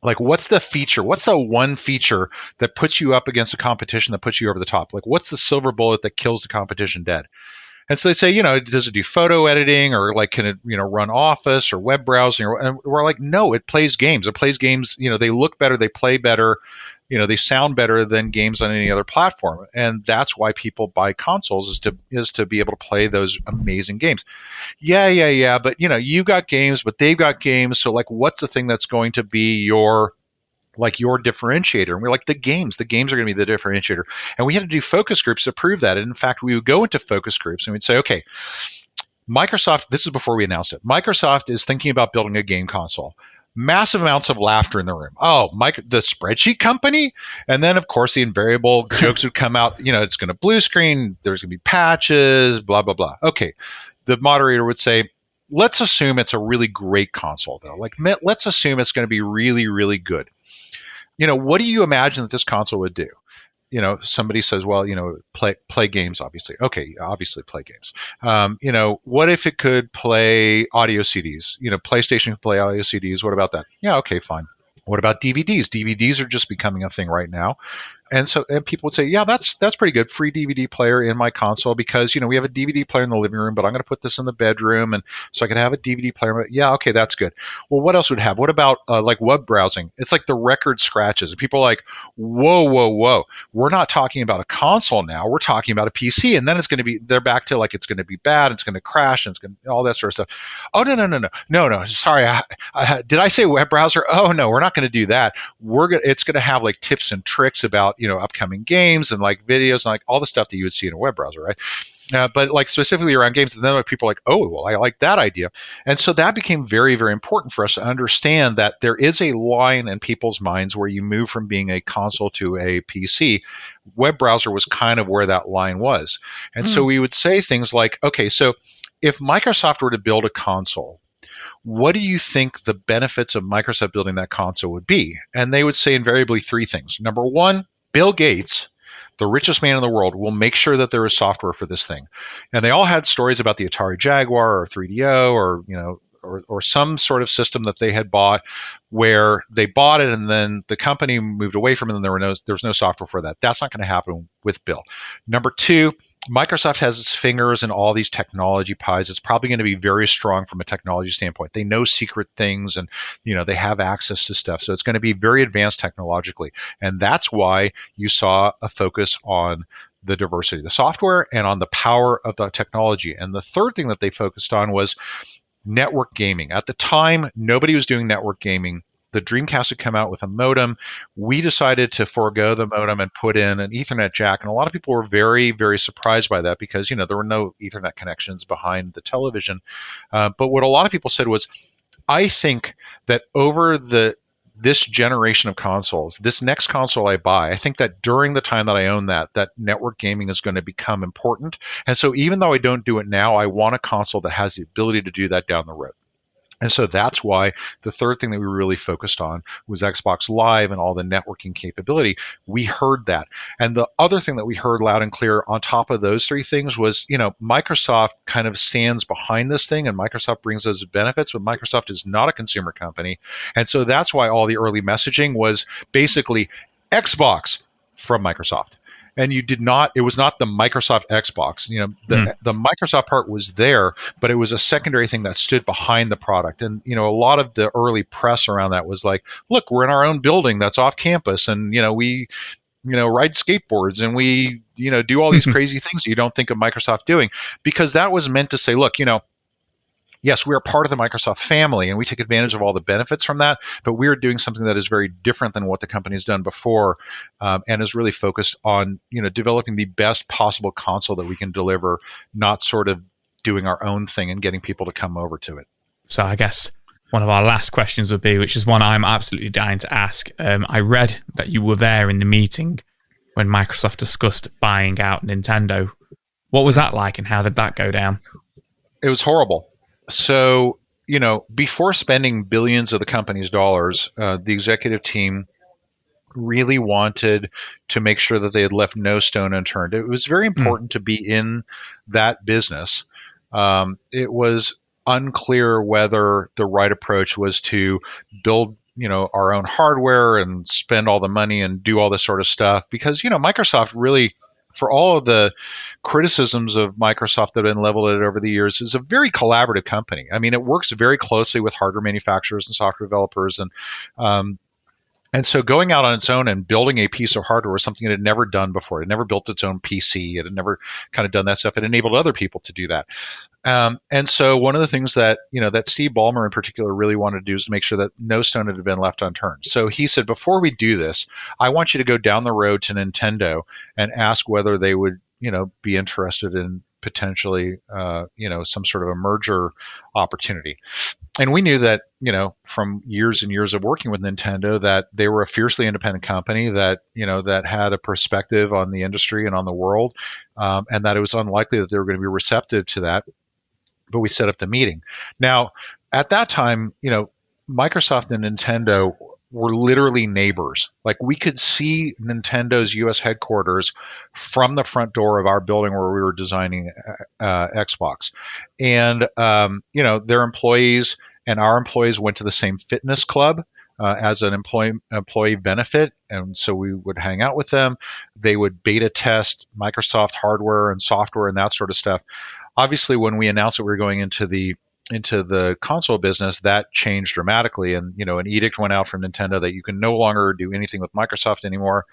[SPEAKER 5] like, what's the feature? What's the one feature that puts you up against a competition that puts you over the top? Like, what's the silver bullet that kills the competition dead? And so they say, does it do photo editing or like, can it, run Office or web browsing? And we're like, no, it plays games. It plays games, they look better, they play better, they sound better than games on any other platform. And that's why people buy consoles is to be able to play those amazing games. Yeah. But, you got games, but they've got games. So like, what's the thing that's going to be your like your differentiator. And we're like, the games are going to be the differentiator. And we had to do focus groups to prove that. And in fact, we would go into focus groups and we'd say, okay, Microsoft, this is before we announced it, Microsoft is thinking about building a game console. Massive amounts of laughter in the room. Oh, the spreadsheet company? And then, of course, the invariable jokes would come out. It's going to blue screen. There's going to be patches, blah, blah, blah. Okay. The moderator would say, let's assume it's a really great console, though. Like, let's assume it's going to be really, really good. What do you imagine that this console would do? Somebody says, well, play games, obviously. Okay, obviously play games. What if it could play audio CDs? PlayStation could play audio CDs. What about that? Yeah, okay, fine. What about DVDs? DVDs are just becoming a thing right now. And people would say, yeah, that's pretty good. Free DVD player in my console because, we have a DVD player in the living room, but I'm going to put this in the bedroom. And so I could have a DVD player. But yeah, okay, that's good. Well, what else would have? What about like web browsing? It's like the record scratches. And people are like, whoa, whoa, whoa. We're not talking about a console now. We're talking about a PC. And then it's going to be, they're back to like, it's going to be bad. It's going to crash and it's going to, all that sort of stuff. Oh, no. Sorry. Did I say web browser? Oh, no, we're not going to do that. It's going to have like tips and tricks about, upcoming games and like videos and like all the stuff that you would see in a web browser, right? But like specifically around games, and then like people are like, oh, well, I like that idea. And so that became very, very important for us to understand that there is a line in people's minds where you move from being a console to a PC. Web browser was kind of where that line was. And so we would say things like, okay, so if Microsoft were to build a console, what do you think the benefits of Microsoft building that console would be? And they would say invariably three things. Number one, Bill Gates, the richest man in the world, will make sure that there is software for this thing. And they all had stories about the Atari Jaguar or 3DO or some sort of system that they had bought where they bought it and then the company moved away from it and there was no software for that. That's not going to happen with Bill. Number two, Microsoft has its fingers in all these technology pies. It's probably going to be very strong from a technology standpoint. They know secret things and, they have access to stuff. So it's going to be very advanced technologically. And that's why you saw a focus on the diversity of the software and on the power of the technology. And the third thing that they focused on was network gaming. At the time, nobody was doing network gaming. The Dreamcast had come out with a modem. We decided to forego the modem and put in an Ethernet jack. And a lot of people were very, very surprised by that because, there were no Ethernet connections behind the television. But what a lot of people said was, I think that over this generation of consoles, this next console I buy, I think that during the time that I own that network gaming is going to become important. And so even though I don't do it now, I want a console that has the ability to do that down the road. And so that's why the third thing that we really focused on was Xbox Live and all the networking capability. We heard that. And the other thing that we heard loud and clear on top of those three things was, Microsoft kind of stands behind this thing and Microsoft brings those benefits, but Microsoft is not a consumer company. And so that's why all the early messaging was basically Xbox from Microsoft. And it was not the Microsoft Xbox. The Microsoft part was there, but it was a secondary thing that stood behind the product. And, a lot of the early press around that was like, look, we're in our own building that's off campus. And, we, ride skateboards and we, do all these crazy things you don't think of Microsoft doing, because that was meant to say, look, yes, we are part of the Microsoft family and we take advantage of all the benefits from that, but we're doing something that is very different than what the company has done before and is really focused on, developing the best possible console that we can deliver, not sort of doing our own thing and getting people to come over to it.
[SPEAKER 2] So I guess one of our last questions would be, which is one I'm absolutely dying to ask. I read that you were there in the meeting when Microsoft discussed buying out Nintendo. What was that like and how did that go down?
[SPEAKER 5] It was horrible. So, before spending billions of the company's dollars, the executive team really wanted to make sure that they had left no stone unturned. It was very important to be in that business. It was unclear whether the right approach was to build, our own hardware and spend all the money and do all this sort of stuff because, Microsoft really, for all of the criticisms of Microsoft that have been leveled at it over the years, is a very collaborative company. I mean, it works very closely with hardware manufacturers and software developers. And And so going out on its own and building a piece of hardware was something it had never done before. It had never built its own PC. It had never kind of done that stuff. It enabled other people to do that. And so one of the things that, that Steve Ballmer in particular really wanted to do is to make sure that no stone had been left unturned. So he said, before we do this, I want you to go down the road to Nintendo and ask whether they would, be interested in potentially, some sort of a merger opportunity. And we knew that, from years and years of working with Nintendo, that they were a fiercely independent company that, that had a perspective on the industry and on the world, and that it was unlikely that they were going to be receptive to that. But we set up the meeting. Now, at that time, Microsoft and Nintendo were literally neighbors. Like, we could see Nintendo's U.S. headquarters from the front door of our building where we were designing Xbox. And, their employees and our employees went to the same fitness club as an employee benefit. And so we would hang out with them. They would beta test Microsoft hardware and software and that sort of stuff. Obviously, when we announced that we were going into the console business, that changed dramatically. And, an edict went out from Nintendo that you can no longer do anything with Microsoft anymore.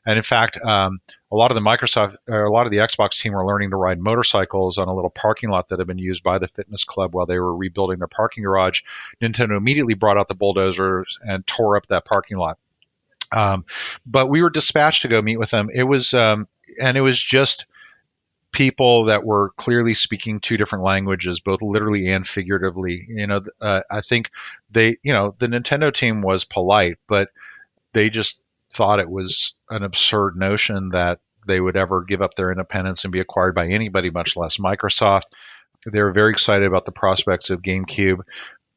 [SPEAKER 5] And in fact, a lot of the Xbox team were learning to ride motorcycles on a little parking lot that had been used by the fitness club while they were rebuilding their parking garage. Nintendo immediately brought out the bulldozers and tore up that parking lot. But we were dispatched to go meet with them. It was just people that were clearly speaking two different languages, both literally and figuratively. I think the Nintendo team was polite, but they just thought it was an absurd notion that they would ever give up their independence and be acquired by anybody, much less Microsoft. They were very excited about the prospects of GameCube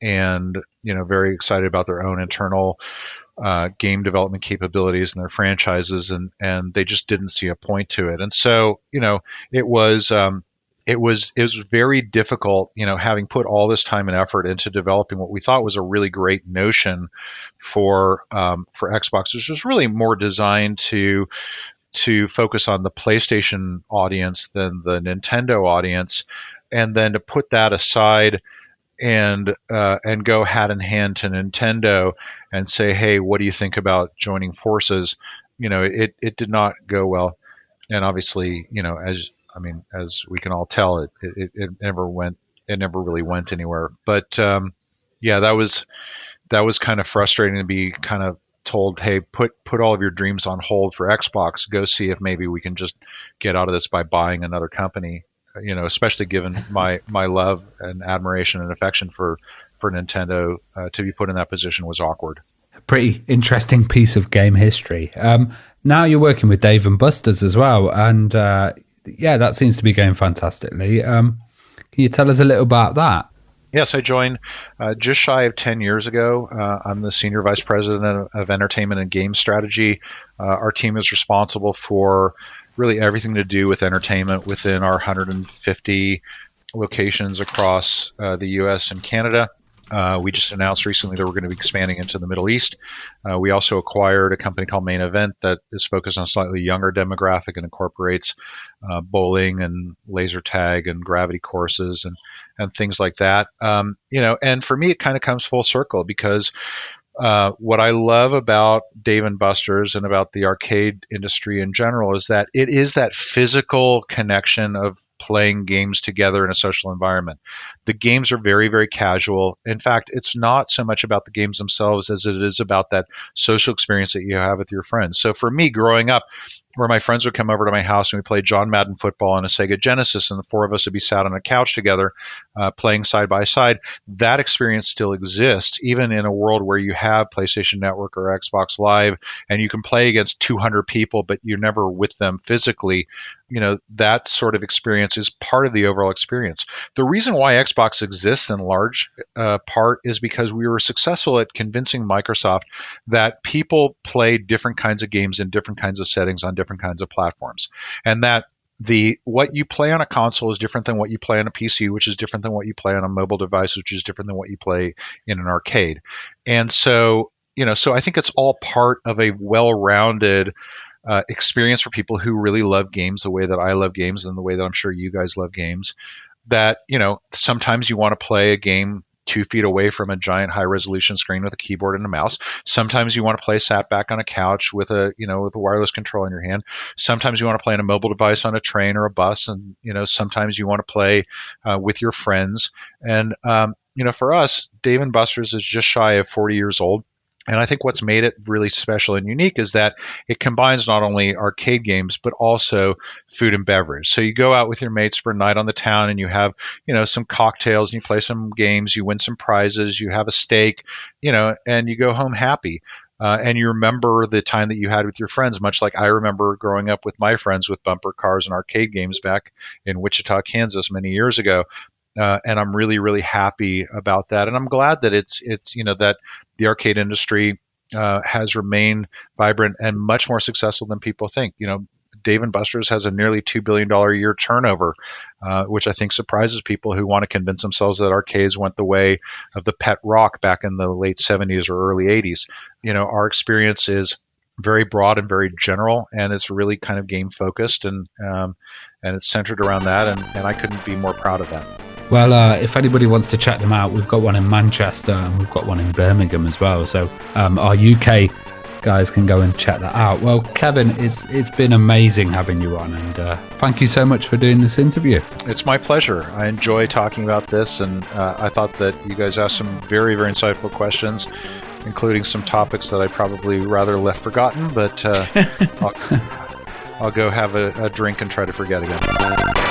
[SPEAKER 5] and, very excited about their own internal game development capabilities and their franchises, and they just didn't see a point to it. And so, it was very difficult, having put all this time and effort into developing what we thought was a really great notion for Xbox, which was really more designed to focus on the PlayStation audience than the Nintendo audience, and then to put that aside and go hat in hand to Nintendo and say, hey, what do you think about joining forces? It did not go well. And obviously, as we can all tell, it never really went anywhere. But that was kind of frustrating to be kind of told, hey, put all of your dreams on hold for Xbox. Go see if maybe we can just get out of this by buying another company. Especially given my love and admiration and affection for Nintendo, to be put in that position was awkward.
[SPEAKER 3] A pretty interesting piece of game history. Now you're working with Dave & Buster's as well, and that seems to be going fantastically. Can you tell us a little about that?
[SPEAKER 5] Yes, I joined just shy of 10 years ago. I'm the Senior Vice President of Entertainment and Game Strategy. Our team is responsible for really everything to do with entertainment within our 150 locations across the U.S. and Canada. We just announced recently that we're going to be expanding into the Middle East. We also acquired a company called Main Event that is focused on a slightly younger demographic and incorporates bowling and laser tag and gravity courses and things like that. And for me, it kind of comes full circle because what I love about Dave & Buster's and about the arcade industry in general is that it is that physical connection of playing games together in a social environment. The games are very, very casual. In fact, it's not so much about the games themselves as it is about that social experience that you have with your friends. So for me, growing up, where my friends would come over to my house and we played John Madden football on a Sega Genesis, and the four of us would be sat on a couch together playing side by side. That experience still exists, even in a world where you have PlayStation Network or Xbox Live, and you can play against 200 people, but you're never with them physically. That sort of experience is part of the overall experience. The reason why Xbox exists in large part is because we were successful at convincing Microsoft that people play different kinds of games in different kinds of settings on different kinds of platforms, and that what you play on a console is different than what you play on a PC, which is different than what you play on a mobile device, which is different than what you play in an arcade. And so I think it's all part of a well-rounded experience for people who really love games the way that I love games and the way that I'm sure you guys love games. That, sometimes you want to play a game 2 feet away from a giant high resolution screen with a keyboard and a mouse. Sometimes you want to play sat back on a couch with a wireless control in your hand. Sometimes you want to play on a mobile device on a train or a bus, and sometimes you want to play with your friends. And for us, Dave & Buster's is just shy of 40 years old. And I think what's made it really special and unique is that it combines not only arcade games, but also food and beverage. So you go out with your mates for a night on the town and you have, some cocktails and you play some games, you win some prizes, you have a steak, and you go home happy. And you remember the time that you had with your friends, much like I remember growing up with my friends with bumper cars and arcade games back in Wichita, Kansas many years ago. And I'm really, really happy about that. And I'm glad that it's that the arcade industry has remained vibrant and much more successful than people think. Dave & Buster's has a nearly $2 billion a year turnover, which I think surprises people who want to convince themselves that arcades went the way of the pet rock back in the late 70s or early 80s. Our experience is very broad and very general, and it's really kind of game focused, and it's centered around that, and I couldn't be more proud of that.
[SPEAKER 3] Well, if anybody wants to check them out, we've got one in Manchester and we've got one in Birmingham as well. So our UK guys can go and check that out. Well, Kevin, it's been amazing having you on, and thank you so much for doing this interview.
[SPEAKER 5] It's my pleasure. I enjoy talking about this, and I thought that you guys asked some very, very insightful questions, including some topics that I probably rather left forgotten, but I'll go have a drink and try to forget again.